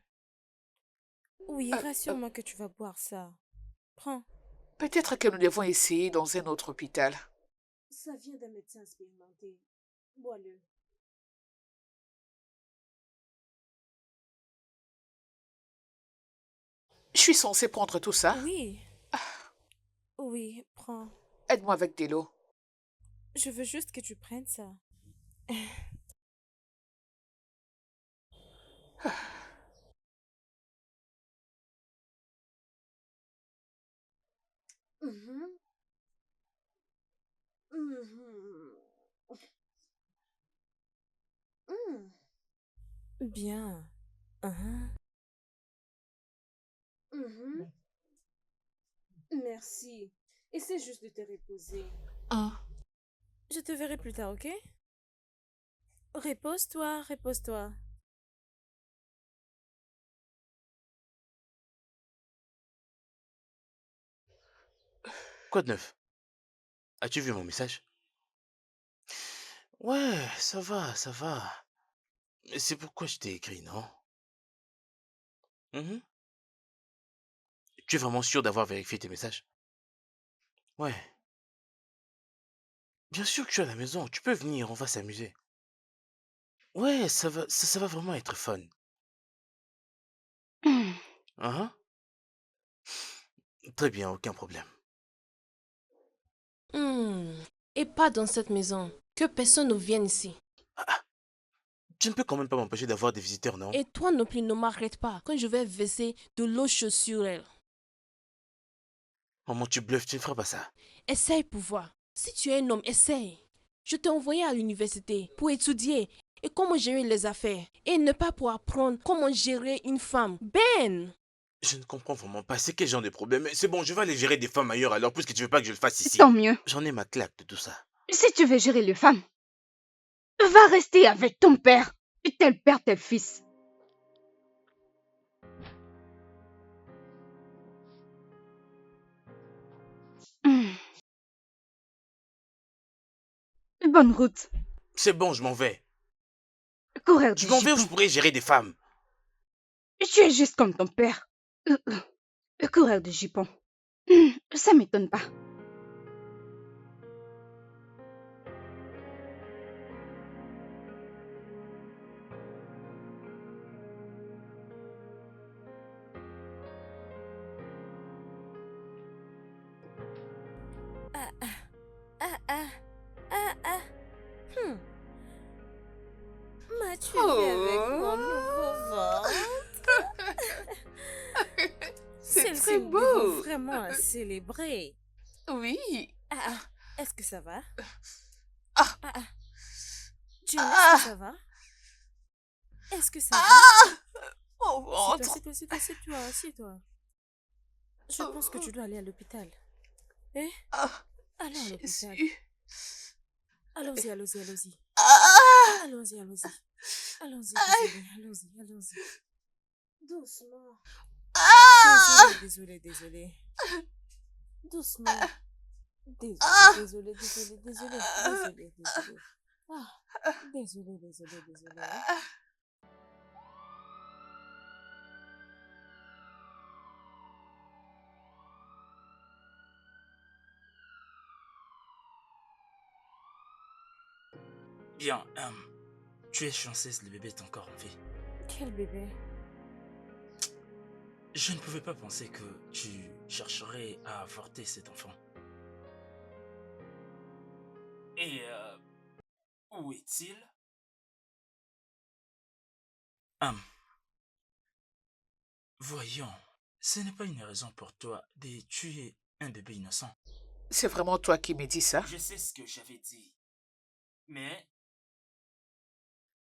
Oui, rassure-moi que tu vas boire ça. Prends. Peut-être que nous devons essayer dans un autre hôpital. Ça vient d'un médecin expérimenté. Bois-le. Je suis censée prendre tout ça. Oui. Oui, prends. Aide-moi avec de l'eau. Je veux juste que tu prennes ça. Mhm. Mhm. Mm. Bien. Mhm. Mhm. Merci. Essaie juste de te reposer. Ah, Je te verrai plus tard, ok? Repose-toi, repose-toi. Quoi de neuf? As-tu vu mon message? Ouais, ça va, ça va. Mais c'est pourquoi je t'ai écrit, non? Mhm. Tu es vraiment sûr d'avoir vérifié tes messages? Ouais. Bien sûr que je suis à la maison, tu peux venir, on va s'amuser. Ouais, ça va vraiment être fun. Hein? Très bien, aucun problème. hmm. Et pas dans cette maison. Que personne ne vienne ici. Tu ne peux quand même pas m'empêcher d'avoir des visiteurs, non? Et toi non plus, ne m'arrête pas quand je vais verser de l'eau chaude sur elle. Maman, tu bluffes, tu ne feras pas ça. Essaye pour voir. Si tu es un homme, essaye. Je t'ai envoyé à l'université pour étudier et comment gérer les affaires. Et ne pas pour apprendre comment gérer une femme. Ben! Je ne comprends vraiment pas, c'est quel genre de problème? Mais c'est bon, je vais aller gérer des femmes ailleurs alors, puisque tu veux pas que je le fasse ici. Tant mieux. J'en ai ma claque de tout ça. Si tu veux gérer les femmes, va rester avec ton père. Tel père, tel fils. Hmm. Bonne route. C'est bon, je m'en vais. Coureur Je de m'en vais où je jupons. pourrais gérer des femmes. Tu es juste comme ton père. Coureur de jupons. Ça m'étonne pas. Ah, ah, ah, ah, ah, ah. Hmm. M'as-tu vu avec mon nouveau ventre? C'est Celle-ci, très nous devons beau. vraiment la célébrer. Oui. Ah, ah, est-ce que ça va? Ah. Ah, ah. Jane, est-ce Ah. que ça va? Est-ce que ça va? Ah. Mon ventre. Assieds-toi, assieds-toi, assieds-toi, assieds-toi. Je pense que tu dois aller à l'hôpital. Eh? Ah. Allons à l'hôpital. Jésus. Allons-y, allons-y, allons-y. Ah. Allons-y, allons-y. Allons-y, Aïe. désolé, allons-y, allons-y. Doucement. Ah. Désolé, désolé, désolé. Doucement. Désolé, Ah. désolé, désolé, désolé, désolé, désolé. Ah, désolé, désolé, désolé. Bien, tu es chanceuse, le bébé est encore en vie. Quel bébé? Je ne pouvais pas penser que tu chercherais à avorter cet enfant. Et où est-il? Voyons, ce n'est pas une raison pour toi de tuer un bébé innocent. C'est vraiment toi qui me dis ça? Je sais ce que j'avais dit, mais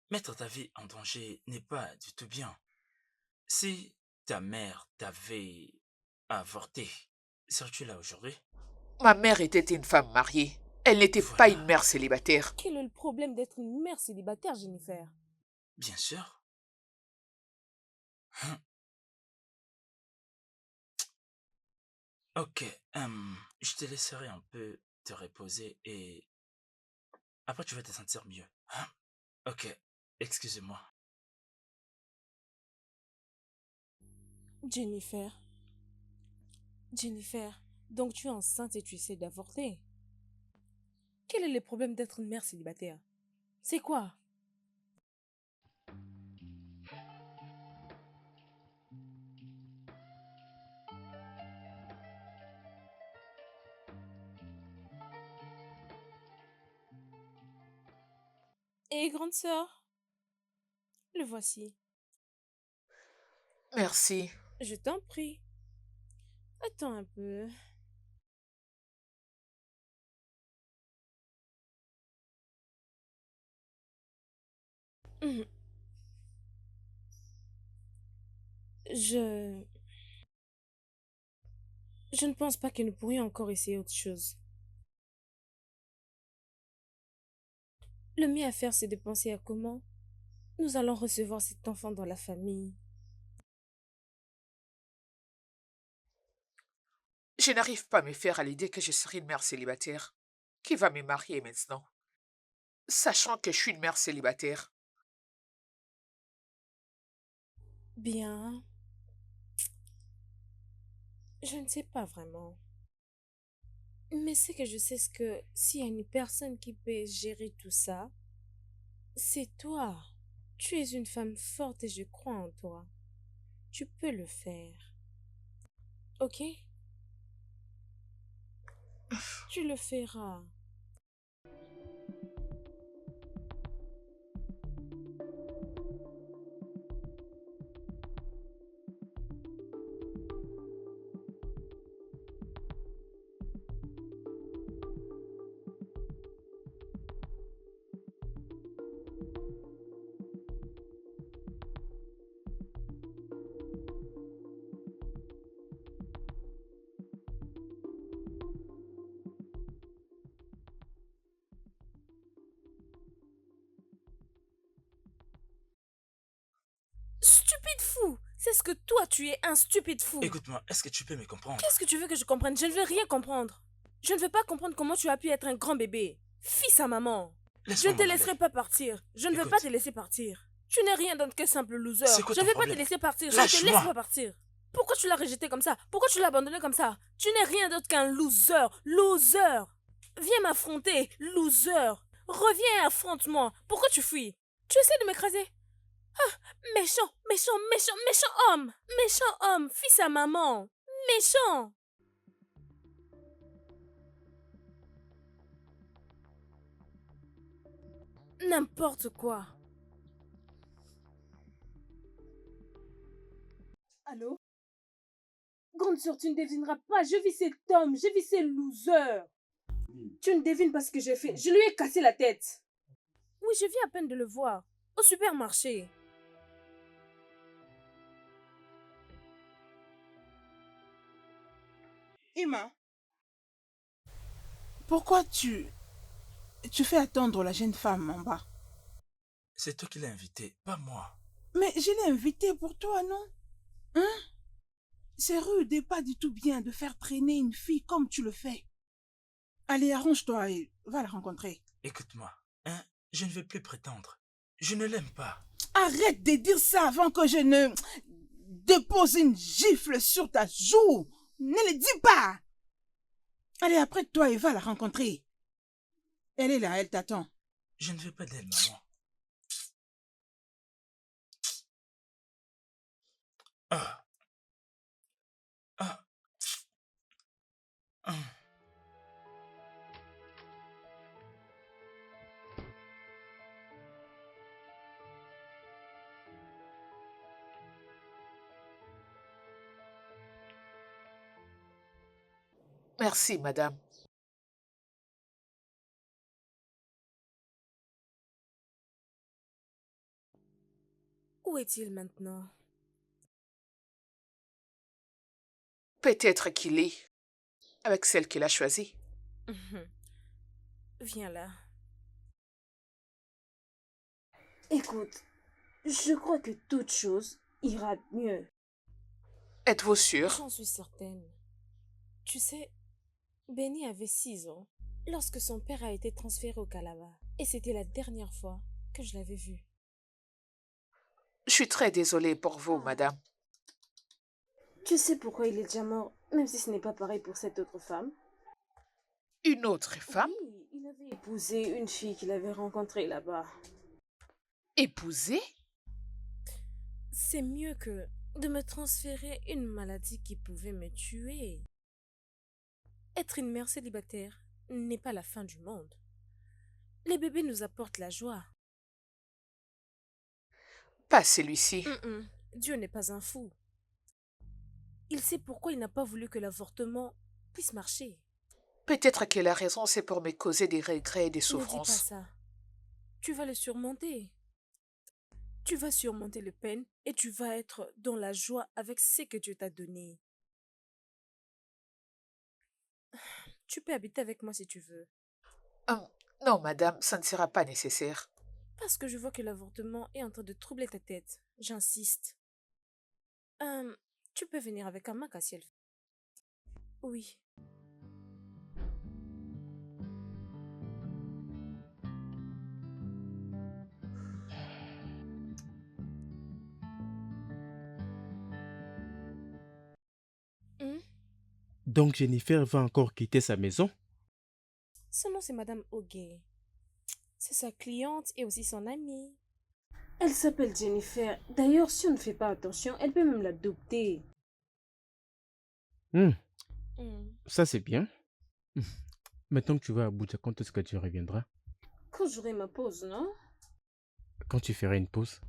mettre ta vie en danger n'est pas du tout bien. Si ta mère t'avait avorté, serais-tu là aujourd'hui? Ma mère était une femme mariée. Elle n'était pas une Voilà, mère célibataire. Quel est le problème d'être une mère célibataire, Jennifer? bien sûr. Hum, Ok, je te laisserai un peu te reposer et après tu vas te sentir mieux. Ok, excusez-moi. Jennifer, Jennifer, donc tu es enceinte et tu essaies d'avorter. Quel est le problème d'être une mère célibataire? C'est quoi? Et grande sœur, le voici. Merci. Je t'en prie. Attends un peu. Hum, Je... Je ne pense pas que nous pourrions encore essayer autre chose. Le mieux à faire, c'est de penser à comment nous allons recevoir cet enfant dans la famille. Je n'arrive pas à me faire à l'idée que je serai une mère célibataire. Qui va me marier maintenant? Sachant que je suis une mère célibataire. Bien, je ne sais pas vraiment. Mais ce que je sais, c'est que s'il y a une personne qui peut gérer tout ça, c'est toi. Tu es une femme forte et je crois en toi. Tu peux le faire. Ok? Tu le feras. Stupide fou! C'est ce que toi, tu es un stupide fou. Écoute-moi, est-ce que tu peux me comprendre? Qu'est-ce que tu veux que je comprenne? Je ne veux rien comprendre. Je ne veux pas comprendre comment tu as pu être un grand bébé. Fils à maman. Je Laisse-moi ne te m'en laisserai aller. pas partir. Je ne veux Écoute. pas te laisser partir. Tu n'es rien d'autre que simple loser. C'est quoi Je ton ne vais pas te problème? laisser partir. Je ne te laisse Lâche-moi! pas partir. Pourquoi tu l'as rejeté comme ça? Pourquoi tu l'as abandonné comme ça? Tu n'es rien d'autre qu'un loser. Loser. Viens m'affronter. Loser. Reviens et affronte-moi. Pourquoi tu fuis? Tu essaies de m'écraser? Méchant, méchant, méchant, méchant homme. Méchant homme. Fils à maman. Méchant. N'importe quoi. Allô? Grande sœur, tu ne devineras pas. Je vis cet homme, je vis ces losers. Tu ne devines pas ce que j'ai fait. Je lui ai cassé la tête. Oui, je viens à peine de le voir. Au supermarché. Emma, pourquoi tu fais attendre la jeune femme en bas? C'est toi qui l'as invité, pas moi. Mais je l'ai invitée pour toi, non? Hein? C'est rude et pas du tout bien de faire traîner une fille comme tu le fais. Allez, arrange-toi et va la rencontrer. Écoute-moi, hein, je ne vais plus prétendre. Je ne l'aime pas. Arrête de dire ça avant que je ne dépose une gifle sur ta joue. Ne le dis pas. Allez, apprête-toi et va la rencontrer. Elle est là, elle t'attend. Je ne veux pas d'elle, maman. Ah, ah, hum. Merci, madame. Où est-il maintenant? Peut-être qu'il est avec celle qu'il a choisie. Viens là. Écoute, je crois que toute chose ira mieux. Êtes-vous sûr? J'en suis certaine. Tu sais, Benny avait 6 ans lorsque son père a été transféré au Calabar. Et c'était la dernière fois que je l'avais vu. Je suis très désolée pour vous, madame. Tu sais pourquoi il est déjà mort, même si ce n'est pas pareil pour cette autre femme? Une autre femme? Oui, il avait épousé une fille qu'il avait rencontrée là-bas. Épousée? C'est mieux que de me transférer une maladie qui pouvait me tuer. Être une mère célibataire n'est pas la fin du monde. Les bébés nous apportent la joie. Pas celui-ci. Dieu n'est pas un fou. Il sait pourquoi il n'a pas voulu que l'avortement puisse marcher. Peut-être qu'il a raison, c'est pour me causer des regrets et des Ne dis pas souffrances. ça. Tu vas le surmonter. Tu vas surmonter le peine et tu vas être dans la joie avec ce que Dieu t'a donné. Tu peux habiter avec moi si tu veux. Non, madame, ça ne sera pas nécessaire. Parce que je vois que l'avortement est en train de troubler ta tête. J'insiste. Tu peux venir avec Amaka si elle veut. Oui. Donc Jennifer va encore quitter sa maison? Son nom c'est Madame Ogay. C'est sa cliente et aussi son amie. Elle s'appelle Jennifer. D'ailleurs, si on ne fait pas attention, elle peut même l'adopter. Ça c'est bien. Maintenant que tu vas à Abuja, quand est-ce que tu reviendras? Quand j'aurai ma pause, non? Quand tu feras une pause?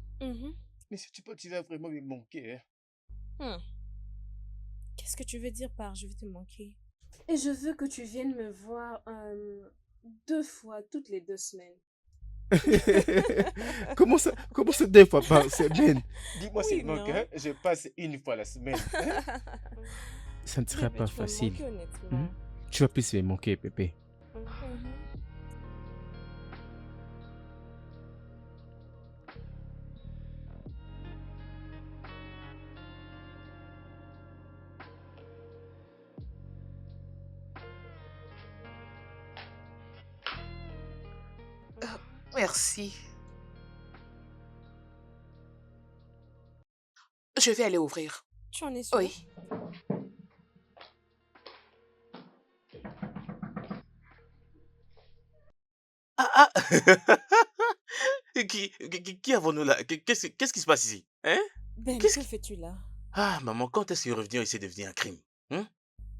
Mais si tu vas vraiment me manquer. Qu'est-ce que tu veux dire par je vais te manquer? Et je veux que tu viennes me voir 2 fois toutes les 2 semaines. Comment ça 2 fois par semaine? Dis-moi Oui, seulement non. que je passe une fois la semaine. Ça ne sera Bébé, pas tu vas me facile. manquer, honnêtement. Tu vas plus me manquer, Pépé. Merci. Je vais aller ouvrir. Tu en es sûre? Oui. Ah! Qui avons-nous là? Qu'est-ce qui se passe ici? Hein? Ben, Qu'est-ce que qui... fais-tu là? Ah, maman, quand est-ce que revenir ici devient un crime?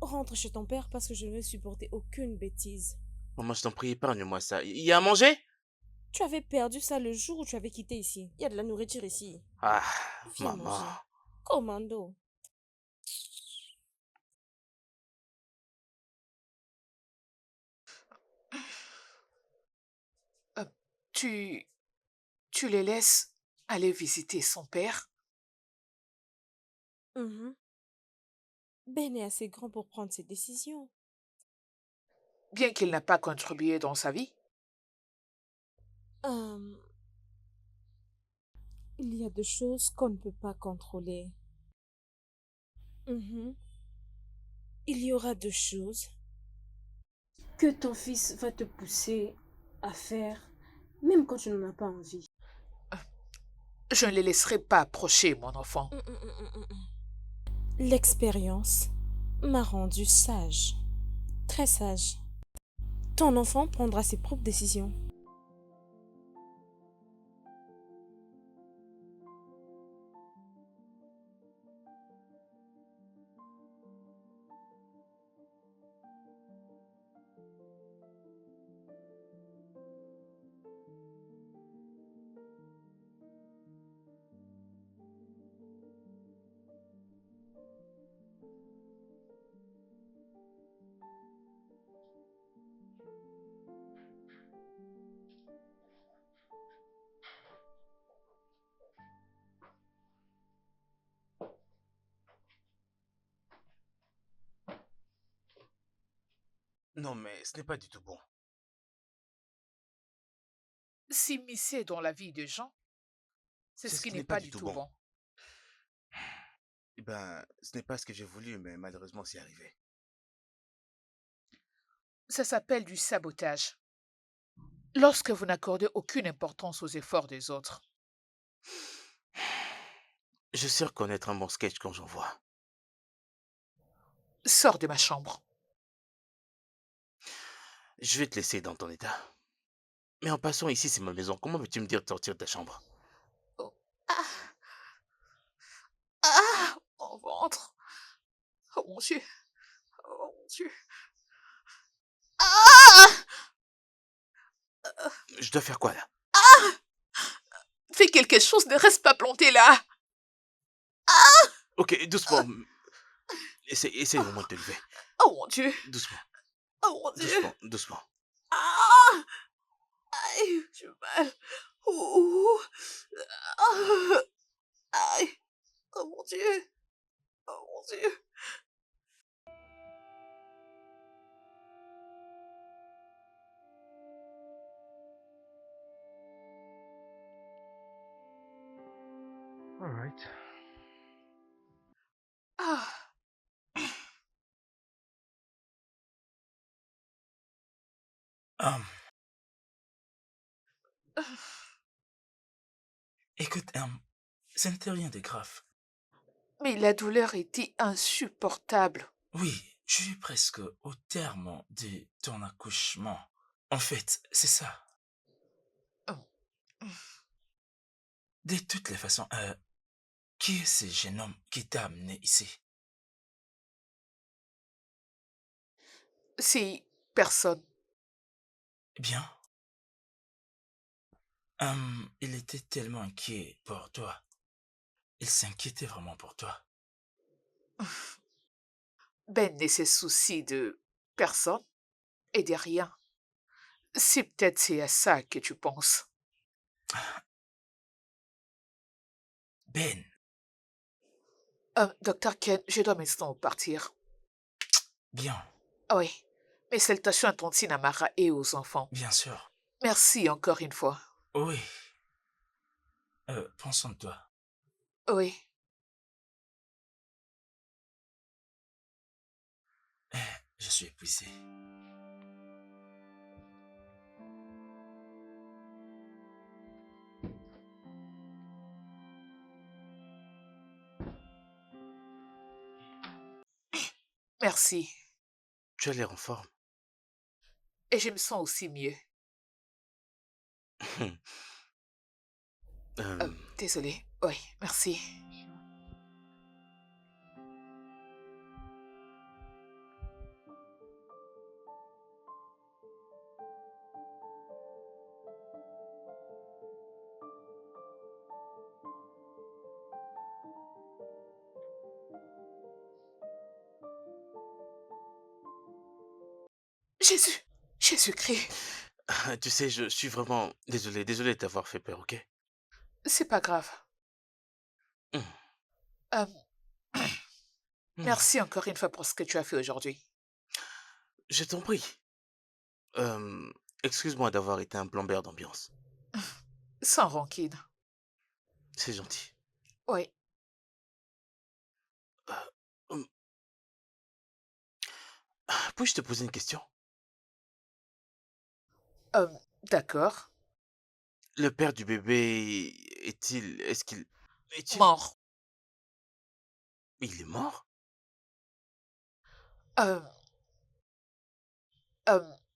Rentre chez ton père parce que je ne vais supporter aucune bêtise. Maman, je t'en prie, épargne-moi ça. Il y a à manger? Tu avais perdu ça le jour où tu avais quitté ici. Il y a de la nourriture ici. Ah, Viens maman. manger. Commando. Tu les laisses aller visiter son père? Ben est assez grand pour prendre ses décisions. Bien qu'il n'a pas contribué dans sa vie? Il y a des choses qu'on ne peut pas contrôler. Il y aura des choses Que ton fils va te pousser à faire, même quand tu n'en as pas envie. Je ne les laisserai pas approcher, mon enfant. L'expérience m'a rendu sage. Très sage. Ton enfant prendra ses propres décisions. Non, mais ce n'est pas du tout bon. S'immiscer dans la vie des gens, c'est C'est ce ce qui qui n'est n'est pas pas du du tout tout bon. bon. Eh ben, ce n'est pas ce que j'ai voulu, mais malheureusement, c'est arrivé. Ça s'appelle du sabotage. Lorsque vous n'accordez aucune importance aux efforts des autres. Je sais reconnaître un bon sketch quand j'en vois. Sors de ma chambre. Je vais te laisser dans ton état. Mais en passant, ici, c'est ma maison. Comment veux-tu me dire de sortir de ta chambre? Oh. Ah, ah, mon ventre. Oh mon Dieu. Oh mon Dieu. Ah! Je dois faire quoi, là? Fais quelque chose, ne reste pas planté là. Ok, doucement. Essaye au moins de te lever. Oh mon Dieu. Doucement, Oh mon Dieu. doucement, doucement. Ah! Aïe, j'ai mal. Ouh. Ah! Aïe. Oh mon Dieu. Oh mon Dieu. All right. Ah. Hum, écoute, ce n'était rien de grave. Mais la douleur était insupportable. Oui, je suis presque au terme de ton accouchement. En fait, c'est ça. Oh. De toutes les façons, qui est ce jeune homme qui t'a amené ici? C'est personne. Eh bien, il était tellement inquiet pour toi. Il s'inquiétait vraiment pour toi. Ben ne se soucie de personne et de rien. C'est à ça que tu penses. Ben, Docteur Ken, je dois maintenant partir. bien, Ah oui, mes salutations à Tantine Amara et aux enfants. bien sûr. Merci encore une fois. Oui. Prends soin de toi. Oui. Je suis épuisé. Merci. Tu as l'air en forme. Et je me sens aussi mieux. Désolée. Oui, merci. Jésus, Jésus-Christ, Tu sais, je suis vraiment désolé de t'avoir fait peur, ok? c'est pas grave. Hmm. Euh, Hmm. Merci encore une fois pour ce que tu as fait aujourd'hui. Je t'en prie. Excuse-moi d'avoir été un plombier d'ambiance. Sans rancune. C'est gentil. Oui. Hum, Puis-je te poser une question? D'accord. Le père du bébé est-il... Est-ce qu'il... Est-il... Mort. Il est mort? Euh,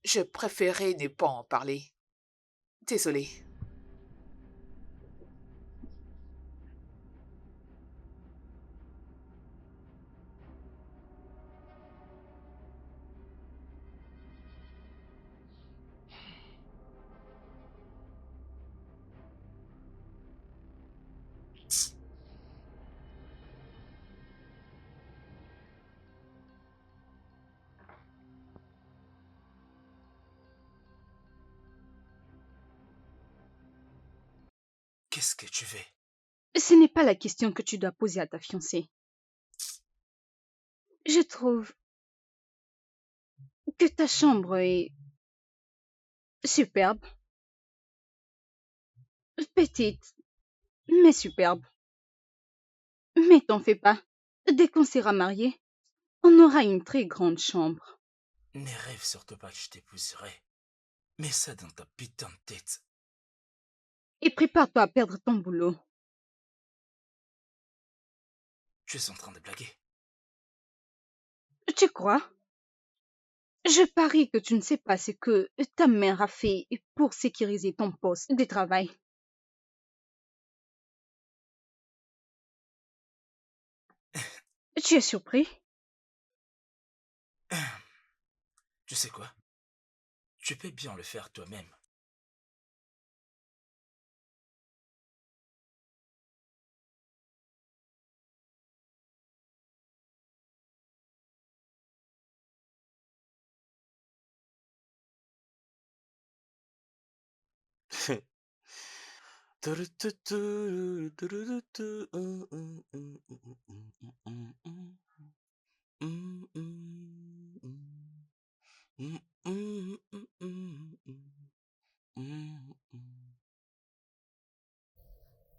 je préférais ne pas en parler. Désolée. Qu'est-ce que tu veux? Ce n'est pas la question que tu dois poser à ta fiancée. Je trouve que ta chambre est superbe, petite, mais superbe. Mais t'en fais pas. Dès qu'on sera mariés, on aura une très grande chambre. Ne rêve surtout pas que je t'épouserai. Mets ça dans ta putain de tête. Et prépare-toi à perdre ton boulot. Tu es en train de blaguer. Tu crois? Je parie que tu ne sais pas ce que ta mère a fait pour sécuriser ton poste de travail. Tu es surpris? Tu sais quoi? Tu peux bien le faire toi-même.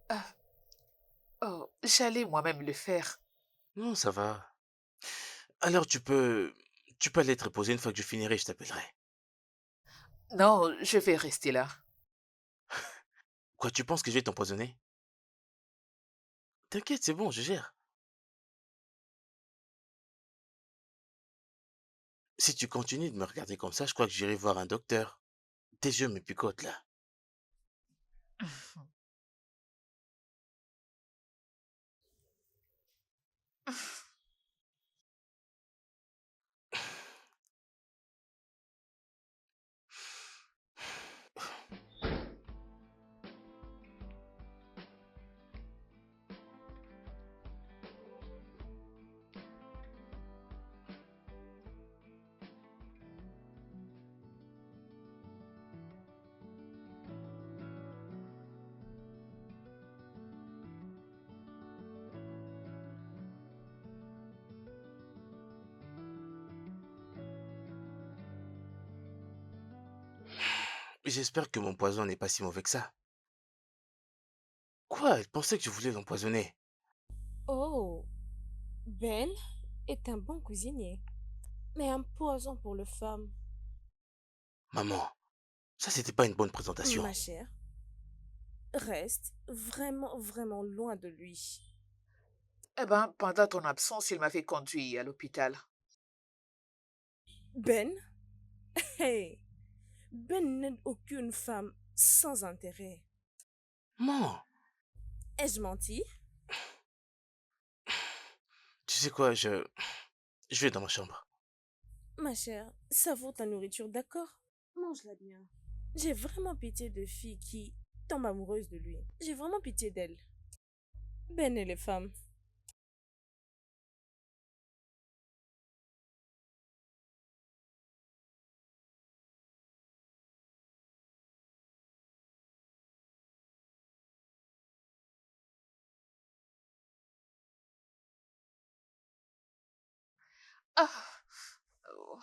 Ah, oh, j'allais moi-même le faire. Non, ça va. Alors tu peux aller te reposer une fois que je finirai, je t'appellerai. Non, je vais rester là. Quoi, tu penses que je vais t'empoisonner? T'inquiète, c'est bon, je gère. Si tu continues de me regarder comme ça, je crois que j'irai voir un docteur. Tes yeux me picotent là. J'espère que mon poison n'est pas si mauvais que ça. Quoi? Elle pensait que je voulais l'empoisonner. Oh, Ben est un bon cuisinier, mais un poison pour les femmes. Maman, ça c'était pas une bonne présentation. Ma chère, reste vraiment, vraiment loin de lui. Eh ben, pendant ton absence, il m'avait conduit à l'hôpital. Ben? Hey, Ben n'aide aucune femme sans intérêt. Maman, Ai-je menti? tu sais quoi, je vais dans ma chambre. Ma chère, savoure ta nourriture, d'accord? Mange-la bien. J'ai vraiment pitié de filles qui tombent amoureuses de lui. J'ai vraiment pitié d'elles. Ben et les femmes. Ah, oh,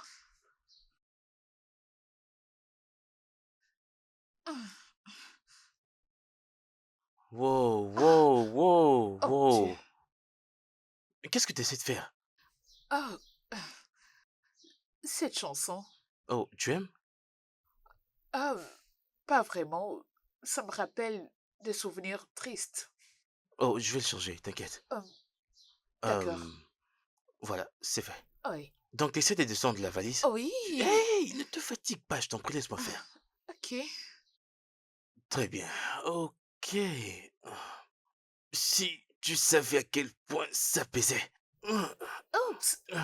ah, Wow, ah, wow, wow, oh Dieu. wow. Qu'est-ce que tu essaies de faire? Ah, cette chanson. Oh, tu aimes? Ah, pas vraiment. Ça me rappelle des souvenirs tristes. Oh, je vais le changer, t'inquiète. Hum, Euh, d'accord. voilà, c'est fait. Oui. Donc, essaie de descendre la valise. Oui. Hey, ne te fatigue pas, je t'en prie, laisse-moi faire. Ok. Très bien, ok. Si tu savais à quel point ça pesait. Oups. Oh,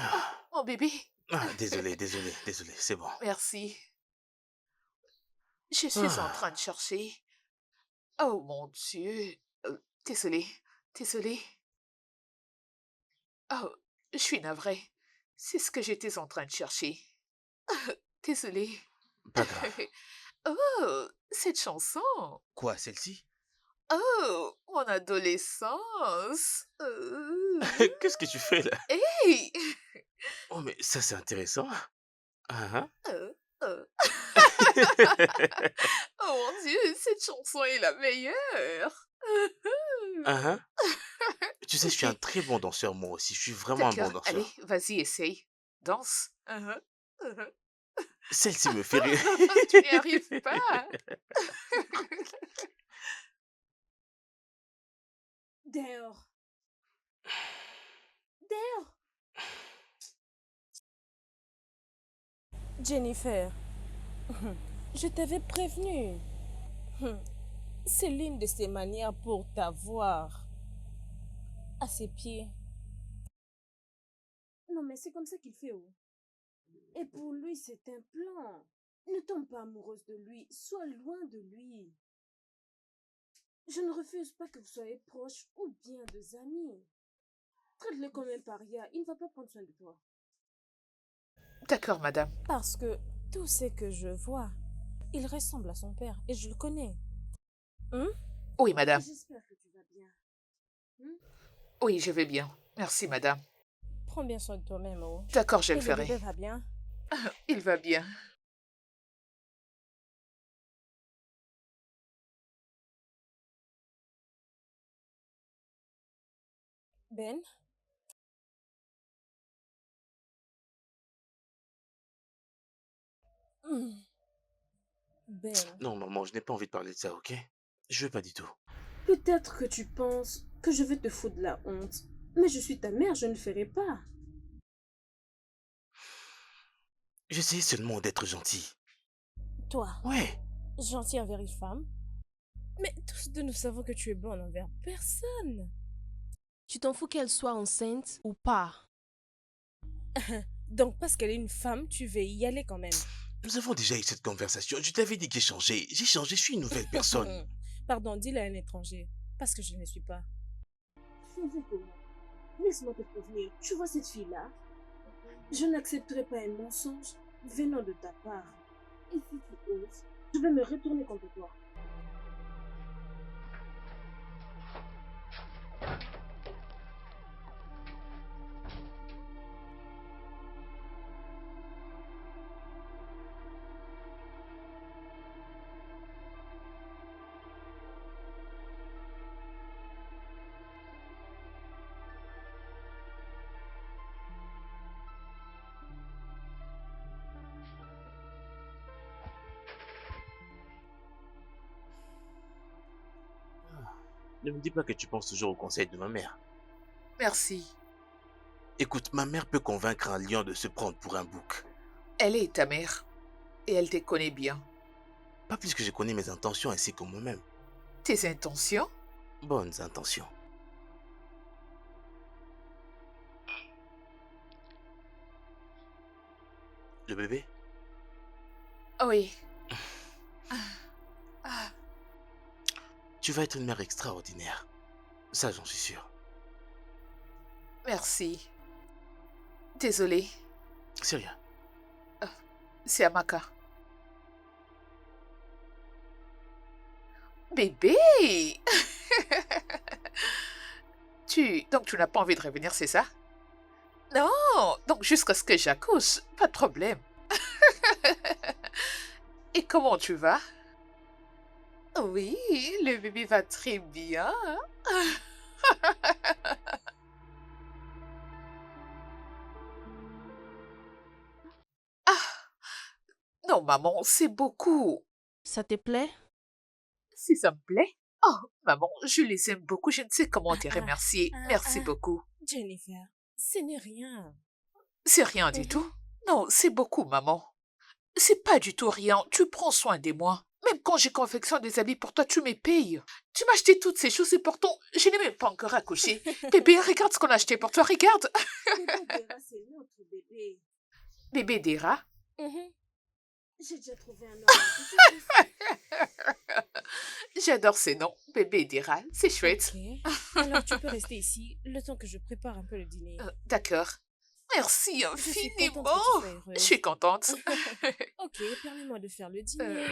mon bébé. Désolé, c'est bon. Merci. Je suis en train Ah, de chercher. Oh mon Dieu. Désolée. Désolée. Oh, je suis navrée. C'est ce que j'étais en train de chercher. Désolée. pas grave. Oh, cette chanson. Quoi, celle-ci? Oh, mon adolescence. Qu'est-ce que tu fais là? Hey! Oh, mais ça c'est intéressant. Ah, euh. Oh mon Dieu, cette chanson est la meilleure. ah. Tu sais, je suis un Ok, très bon danseur, moi aussi. Je suis vraiment un bon d'accord. Allez, danseur. vas-y, essaye. Danse. Celle-ci me fait rire. Tu n'y arrives pas. Dehors. Dehors. Jennifer, je t'avais prévenu. C'est l'une de ses manières pour t'avoir à ses pieds. Non, mais c'est comme ça qu'il fait, oh. Et pour lui, c'est un plan. Ne tombe pas amoureuse de lui, sois loin de lui. Je ne refuse pas que vous soyez proches ou bien des amis. Traite-le comme un paria, il ne va pas prendre soin de toi. D'accord, madame. Parce que tout ce que je vois, il ressemble à son père et je le connais. Hein? Oui, madame. J'espère que tu vas bien. Hein? Oui, je vais bien. Merci, madame. Prends bien soin de toi-même, oh. D'accord, je Et le le bébé ferai. va bien? Il va bien. Ben? Hmm. Ben, Non, maman, je n'ai pas envie de parler de ça, ok? Je veux pas du tout. peut-être que tu penses que je vais te foutre de la honte, mais je suis ta mère, je ne le ferai pas. J'essayais seulement d'être gentil. Toi, Ouais. gentil envers une femme? Mais tous deux nous savons que tu es bonne envers personne. Tu t'en fous qu'elle soit enceinte ou pas? Donc parce qu'elle est une femme, tu veux y aller quand même. Nous avons déjà eu cette conversation. Je t'avais dit que j'ai changé. J'ai changé, je suis une nouvelle personne. Pardon, dis-le à un étranger, parce que je ne le suis pas. Changer comment? Laisse-moi te prévenir. Tu vois cette fille-là? Je n'accepterai pas un mensonge venant de ta part. Et si tu oses, je vais me retourner contre toi. Ne me dis pas que tu penses toujours au conseil de ma mère. Merci. Écoute, ma mère peut convaincre un lion de se prendre pour un bouc. Elle est ta mère. Et elle te connaît bien. Pas plus que je connais mes intentions ainsi que moi-même. Tes intentions? Bonnes intentions. Le bébé? Oui. Ah, Tu vas être une mère extraordinaire. Ça, j'en suis sûr. merci. Désolée. C'est rien. C'est Amaka. Bébé! Donc tu n'as pas envie de revenir, c'est ça? Non, donc jusqu'à ce que j'accouche, pas de problème. Et comment tu vas? Oui, le bébé va très bien. Ah, non, maman, c'est beaucoup. Ça te plaît? Si ça me plaît. Oh, maman, je les aime beaucoup. Je ne sais comment te Ah, remercier. Merci beaucoup. Jennifer, ce n'est rien. C'est rien du tout. Non, c'est beaucoup, maman. C'est pas du tout rien. Tu prends soin de moi. Même quand j'ai confectionne des habits pour toi, tu me payes. Tu m'as acheté toutes ces choses et pourtant, je n'ai même pas encore accouché. Bébé, regarde ce qu'on a acheté pour toi. Regarde. Bébé Dera, c'est notre bébé. Bébé Dera. J'ai déjà trouvé un homme. J'adore ces noms. Bébé Dera. C'est chouette. Ok. Alors tu peux rester ici le temps que je prépare un peu le dîner. D'accord. Merci Je suis infiniment. contente que tu sois heureuse. Je suis contente. Ok, permets-moi de faire le dîner.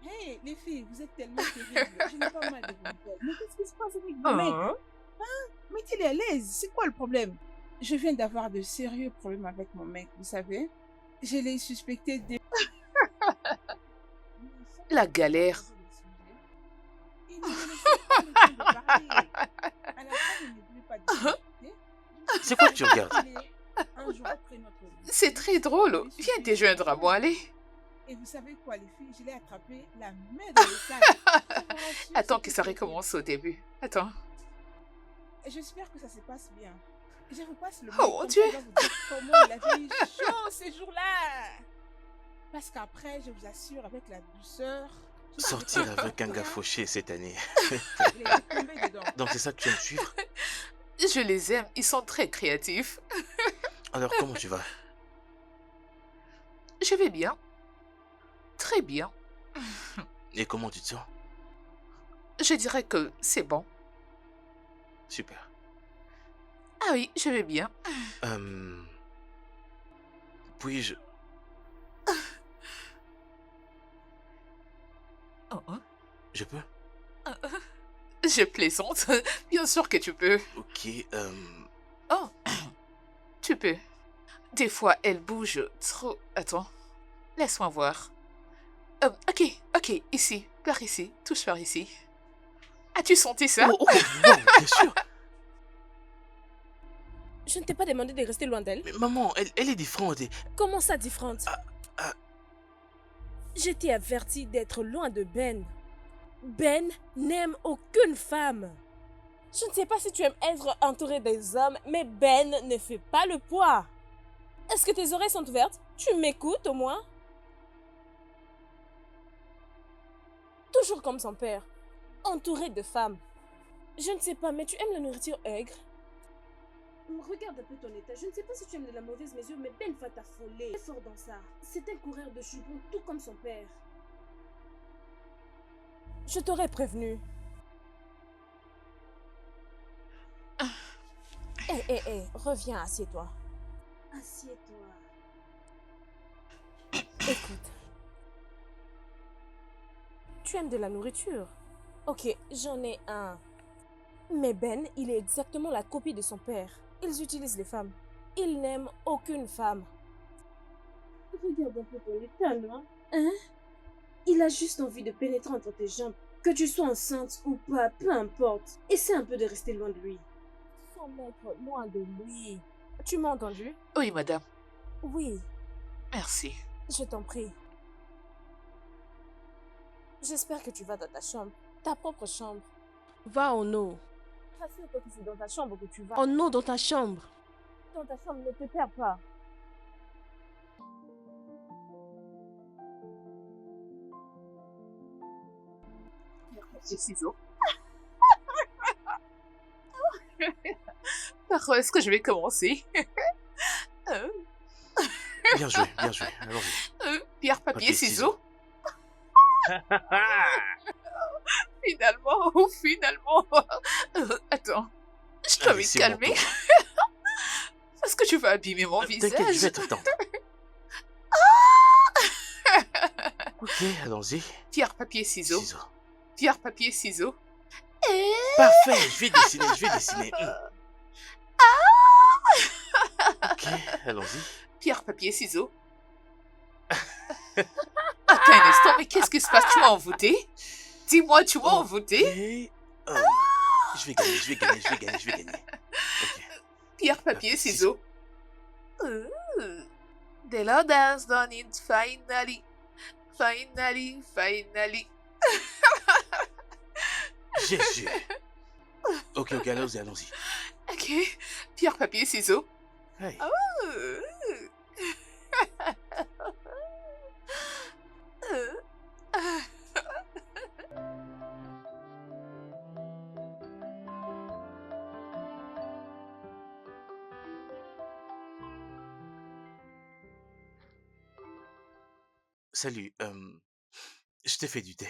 Hey, les filles, vous êtes tellement terribles. Je n'ai pas mal de vos nouvelles. Mais qu'est-ce qui se passe avec vos mecs? Hein? Mettez-les à l'aise. C'est quoi le problème? Je viens d'avoir de sérieux problèmes avec mon mec, vous savez. Je l'ai suspecté de... La galère. Il ne me laissait pas le temps de parler. À la fin, il ne voulait pas discuter. C'est quoi que tu regardes? Un jour après notre C'est très drôle. Viens te joindre à moi, allez. Et vous savez quoi, les filles, je l'ai attrapé la main dans le sac. Je vous rassure, Attends que c'était ça terrible. recommence au début. Attends. J'espère que ça se passe bien. Je vous passe le Oh, mot mon comme Dieu. ça va vous dire comment il avait eu chaud ces jours-là. Parce qu'après, je vous assure, avec la douceur... Sortir avec un gars fauché cette année. Il est tombé dedans. Donc c'est ça que tu aimes suivre? Je les aime. Ils sont très créatifs. Alors comment tu vas? Je vais bien. Très bien. Et comment tu te sens? Je dirais que c'est bon. Super. Ah oui, je vais bien. Puis-je... Oh, oh. Je peux? Je plaisante. Bien sûr que tu peux. Ok, Oh, tu peux. Des fois, elle bouge trop. Attends. Laisse-moi voir. Ok, ok, ici. Par ici. Touche par ici. As-tu senti ça? Oh, bien sûr. Je ne t'ai pas demandé de rester loin d'elle. Mais maman, elle est différente. Comment ça, différente? ah. Je t'ai averti d'être loin de Ben. Ben n'aime aucune femme. Je ne sais pas si tu aimes être entouré des hommes, mais Ben ne fait pas le poids. Est-ce que tes oreilles sont ouvertes? Tu m'écoutes au moins? Toujours comme son père, entouré de femmes. Je ne sais pas, mais tu aimes la nourriture aigre? Regarde un peu ton état. Je ne sais pas si tu aimes de la mauvaise mesure, mais Ben va t'affoler. C'est fort dans ça. C'est un coureur de jupons, tout comme son père. Je t'aurais prévenu. Hé, reviens, assieds-toi. Assieds-toi. Écoute. Tu aimes de la nourriture? Ok, j'en ai un. Mais Ben, il est exactement la copie de son père. Ils utilisent les femmes. Il n'aime aucune femme. Regarde un peu ton état, non? Hein? Il a juste envie de pénétrer entre tes jambes. Que tu sois enceinte ou pas, peu importe. Essaie un peu de rester loin de lui. Sans mettre loin de lui. Tu m'as entendu? Oui, madame. Oui, Merci. je t'en prie. J'espère que tu vas dans ta chambre. Ta propre chambre. Va en eau. Rassure-toi que c'est dans ta chambre que tu vas. En eau dans ta chambre. Dans ta chambre, ne te perds pas. Des ciseaux. Par où est-ce que je vais commencer? Bien joué, allons-y. Pierre, papier, Papier, ciseaux. Finalement. Attends, je dois Allez, me c'est calmer. bon, toi. Parce que tu vas abîmer mon T'inquiète, je visage. vais t'attendre. Ok, allons-y. Pierre, papier, ciseaux. Ciseaux. Pierre, papier, ciseaux. Parfait, je vais dessiner. Ok, allons-y. Pierre, papier, ciseaux. Attends un instant, mais qu'est-ce qui se passe? Tu m'as envoûté? Dis-moi, tu m'as envoûté? Ok. Je vais gagner. Ok. Pierre, papier, ciseaux. The Lord has done it finally. Finally. GG. Ok, allons-y. Ok. Pierre, papier, ciseaux. Hey. Salut, je t'ai fait du thé.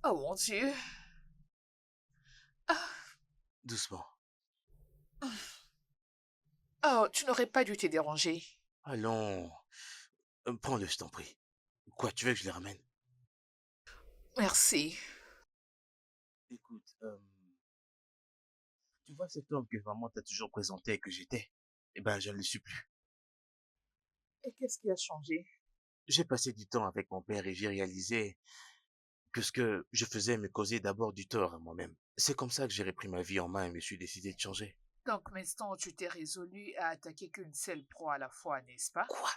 Oh mon Dieu. Doucement. Oh, tu n'aurais pas dû te déranger. Allons. Prends-le, je t'en prie. Quoi, tu veux que je les ramène? Merci. Écoute, tu vois cet homme que maman t'a toujours présenté que j'étais? Eh ben, je ne le suis plus. Et qu'est-ce qui a changé? J'ai passé du temps avec mon père et j'ai réalisé que ce que je faisais me causait d'abord du tort à moi-même. C'est comme ça que j'ai repris ma vie en main et me suis décidé de changer. Donc maintenant, tu t'es résolu à attaquer qu'une seule proie à la fois, n'est-ce pas? Quoi?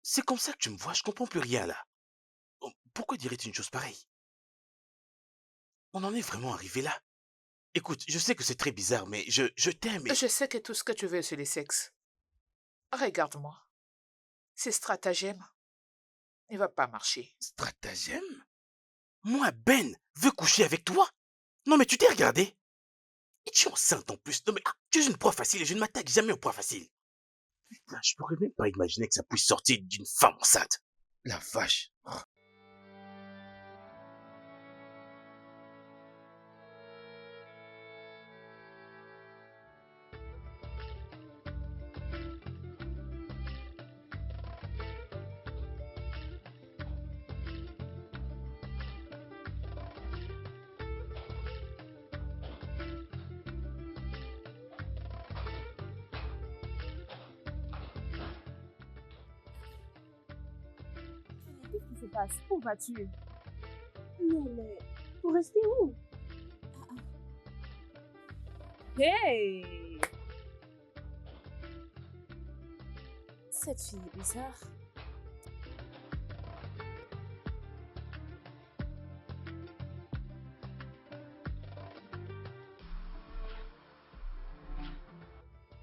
C'est comme ça que tu me vois? Je comprends plus rien là. Oh, pourquoi dirais-tu une chose pareille? On en est vraiment arrivé là. Écoute, je sais que c'est très bizarre, mais je t'aime et... Je sais que tout ce que tu veux, c'est les sexes. Regarde-moi. Ce stratagème ne va pas marcher. Stratagème? Moi, Ben, veux coucher avec toi? Non mais tu t'es regardé? Et tu es enceinte en plus. Non mais tu es une proie facile et je ne m'attaque jamais aux proies faciles. Putain, je pourrais même pas imaginer que ça puisse sortir d'une femme enceinte. La vache. Qu'est-ce qui se passe? Où vas-tu? Non, mais pour rester où? Hey! Cette fille est bizarre.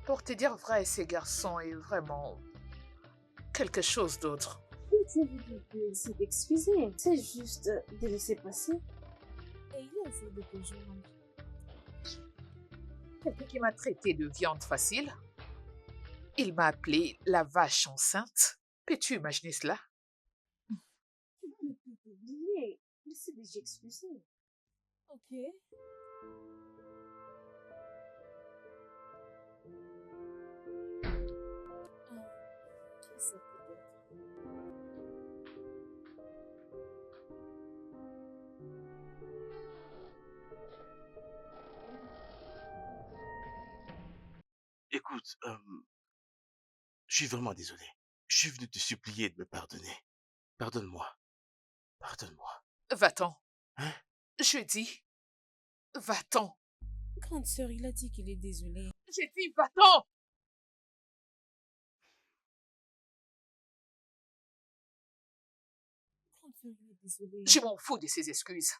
Pour te dire vrai, ces garçons est vraiment quelque chose d'autre. Tu veux dire que c'est d'excuser, c'est juste de laisser passer. Et il a essayé de te joindre. Quelqu'un qui m'a traité de viande facile. Il m'a appelé la vache enceinte. Peux-tu imaginer cela? Tu peux tout oublier. Il s'est déjà excusé. Ok. Qui ça peut être? Écoute, je suis vraiment désolé. Je suis venu te supplier de me pardonner. Pardonne-moi. Pardonne-moi. Va-t'en. Hein? Je dis, va-t'en. Grande sœur, il a dit qu'il est désolé. J'ai dit, va-t'en. Grande sœur, il est désolé. Je m'en fous de ses excuses.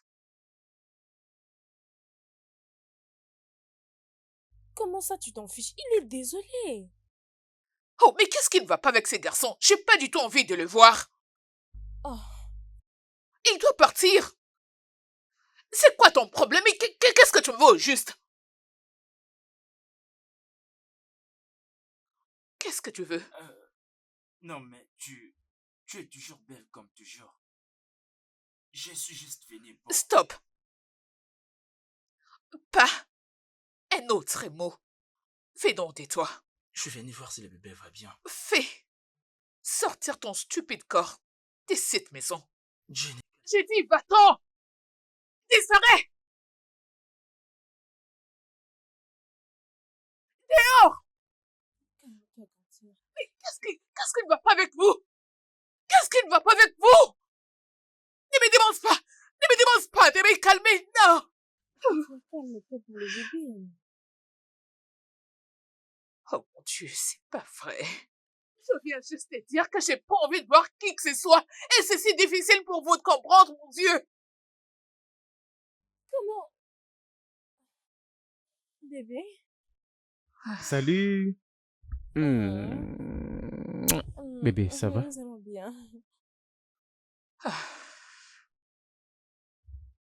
Comment ça, tu t'en fiches? Il est désolé. Oh, mais qu'est-ce qui ne va pas avec ces garçons? J'ai pas du tout envie de le voir. Oh, Il doit partir. C'est quoi ton problème? Et qu'est-ce que tu me veux au juste? Qu'est-ce que tu veux? Non, mais tu es toujours belle comme toujours. Je suis juste venu pour... Stop. Pas un autre mot. Fais donc tais-toi. Je suis venu voir si le bébé va bien. Fais sortir ton stupide corps de cette maison. Jenny, J'ai dit, va-t'en. Disparais. Dehors. calme-toi, grande sœur. Mais qu'est-ce qui ne va pas avec vous? Qu'est-ce qui ne va pas avec vous? Ne me demande pas. Ne me demande pas de me calmer. Non. Calme-toi pour le bébé. Oh mon Dieu, c'est pas vrai. Je viens juste te dire que j'ai pas envie de voir qui que ce soit. Et c'est si difficile pour vous de comprendre, mon Dieu. Comment? Bébé? Salut. Bébé, ça va? Nous allons bien.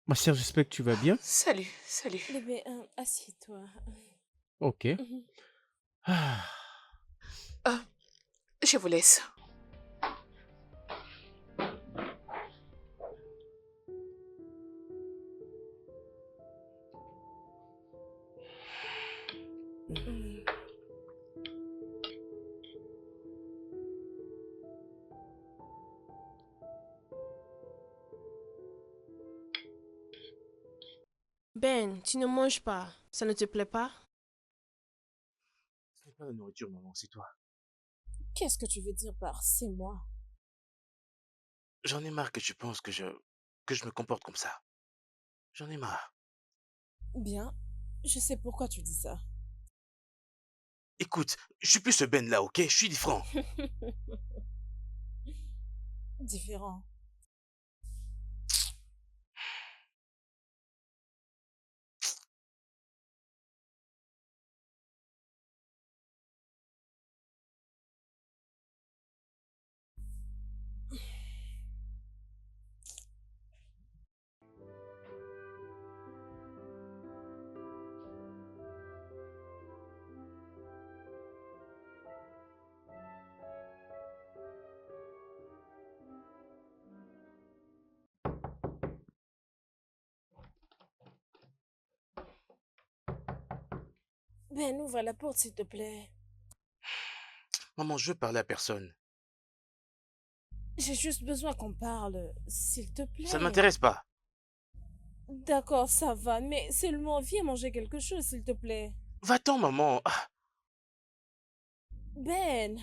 Ma chère, j'espère que tu vas bien. Salut, salut. Bébé, assieds-toi. Ok. Ah, Je vous laisse. Ben, tu ne manges pas. Ça ne te plaît pas? Ce n'est pas la nourriture, maman, c'est toi. Qu'est-ce que tu veux dire par c'est moi? J'en ai marre que tu penses que je me comporte comme ça. J'en ai marre. Bien, je sais pourquoi tu dis ça. Écoute, je suis plus ce Ben là, ok? Je suis différent. Différent. Ben, ouvre la porte, s'il te plaît. Maman, je veux parler à personne. J'ai juste besoin qu'on parle, s'il te Ça ne plaît. m'intéresse pas. D'accord, ça va, mais seulement viens manger quelque chose, s'il te plaît. Va-t'en, maman. Ah, Ben.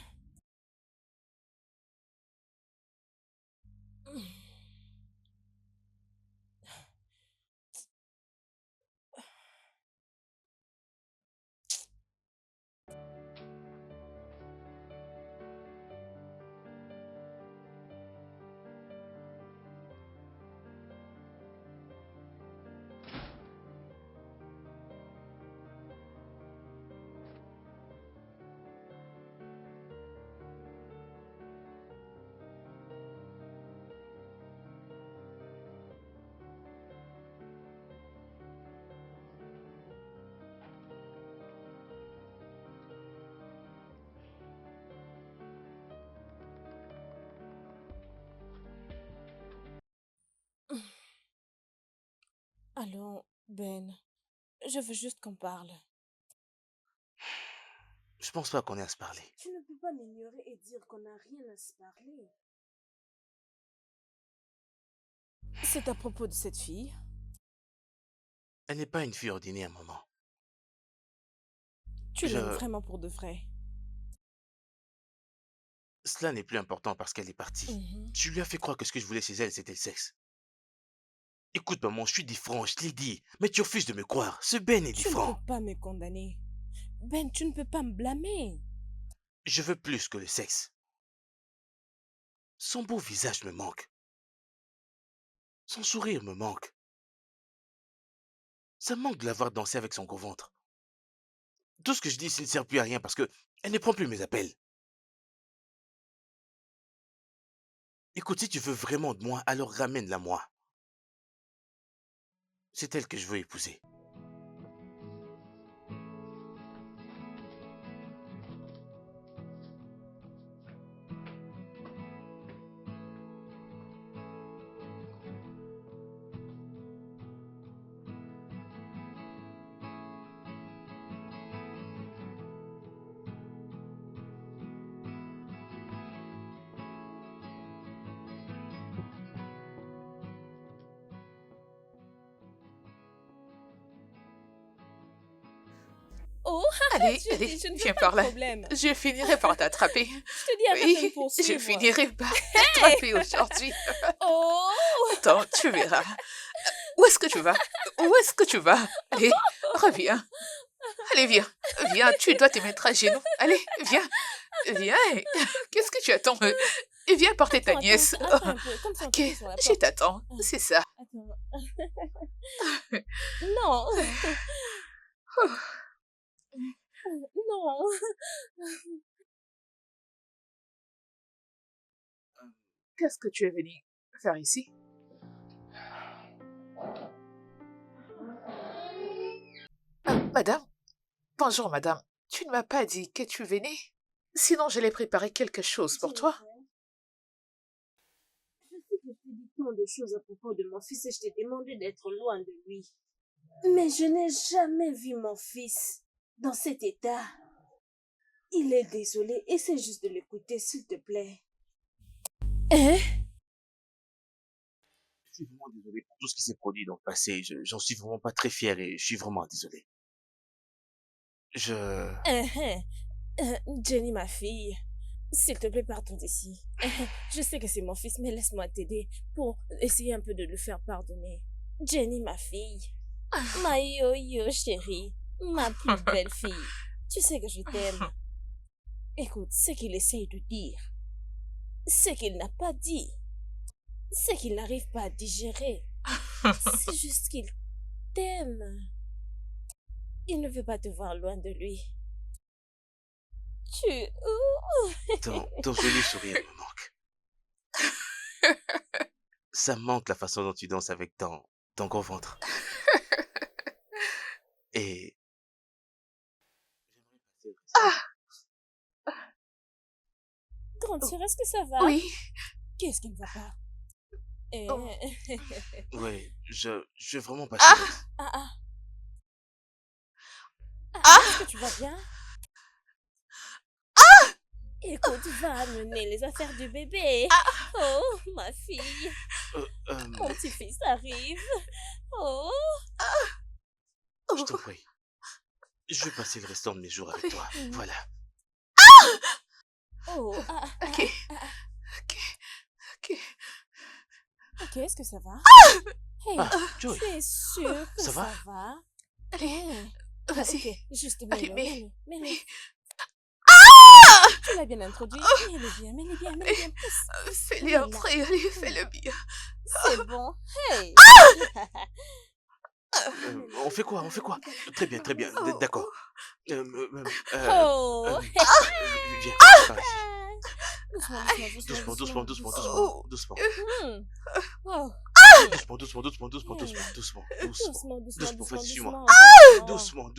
Allons, Ben. Je veux juste qu'on parle. je pense pas qu'on ait à se parler. Tu ne peux pas m'ignorer et dire qu'on n'a rien à se parler. C'est à propos de cette fille. Elle n'est pas une fille ordinaire, maman. Tu l'aimes Je... vraiment pour de vrai. Cela n'est plus important parce qu'elle est partie. Mhm. Tu lui as fait croire que ce que je voulais chez elle, c'était le sexe. Écoute, maman, je suis différent, je te l'ai dit. Mais tu refuses de me croire. Ce Ben est Tu ne différent. peux pas me condamner. Ben, tu ne peux pas me blâmer. Je veux plus que le sexe. Son beau visage me manque. Son sourire me manque. Ça me manque de la voir danser avec son gros ventre. Tout ce que je dis, ça ne sert plus à rien parce que elle ne prend plus mes appels. Écoute, si tu veux vraiment de moi, alors ramène-la moi. C'est elle que je veux épouser. Oh, Allez, je allez, dis, je ne veux viens pas par de là. problème. Je finirai par t'attraper. Je te dis, arrête de me Oui, je poursuivre. finirai par t'attraper aujourd'hui. Oh, Attends, tu verras. Où est-ce que tu vas? Où est-ce que tu vas? Allez, reviens. Allez, viens. Viens, tu dois te mettre à genoux. Allez, viens. Viens. Qu'est-ce que tu attends? Viens porter ta attends, nièce. attends un peu, comme ça on Ok, t'appuie sur la je porte. t'attends. C'est ça. Attends. Non. Non. Qu'est-ce que tu es venu faire ici? Madame? Bonjour, madame. Tu ne m'as pas dit que tu venais? Sinon, je l'ai préparé quelque chose pour toi. Je sais que je t'ai dit tant de choses à propos de mon fils et je t'ai demandé d'être loin de lui. Mais je n'ai jamais vu mon fils dans cet état. Il est désolé. Essaie juste de l'écouter, s'il te plaît. Hein? suis vraiment désolé pour tout ce qui s'est produit dans le passé. J'en suis vraiment pas très fier et je suis vraiment désolé. Je... Jenny, ma fille, s'il te plaît, partons d'ici. Je sais que c'est mon fils, mais laisse-moi t'aider pour essayer un peu de le faire pardonner. Jenny, ma fille, ma yo-yo chérie, ma plus belle fille, tu sais que je t'aime. Écoute, ce qu'il essaye de dire, ce qu'il n'a pas dit, ce qu'il n'arrive pas à digérer, c'est juste qu'il t'aime. Il ne veut pas te voir loin de lui. Ton joli sourire me manque. Ça me manque la façon dont tu danses avec ton gros ventre. Et... Grande sœur, est-ce que ça va? Oui. Qu'est-ce qui ne va pas? Ouais, je veux vraiment passer. Est-ce que tu vas bien? Écoute, va amener les affaires du bébé. Oh, ma fille. Mon petit-fils arrive. Oh. Je t'en prie. Je vais passer le restant de mes jours avec toi. Voilà. Oh, Ok. Ok, est-ce que ça va? Hey, Joey. tu es sûr que Ça ça va? va? Allez, vas-y. Ok, juste Allez, mets-le. Tu l'as bien introduit. Mets-le bien, pousse. Fais-le entrer, allez, fais-le bien. C'est bon. Hey. On fait quoi? Très bien, d'accord. Viens, par ici. Doucement. Oh. Doucement. Vas-y, suis-moi. Doucement.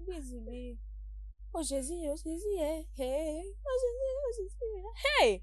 Désolé. Oh Jésus, hey. Oh Jésus. Hey.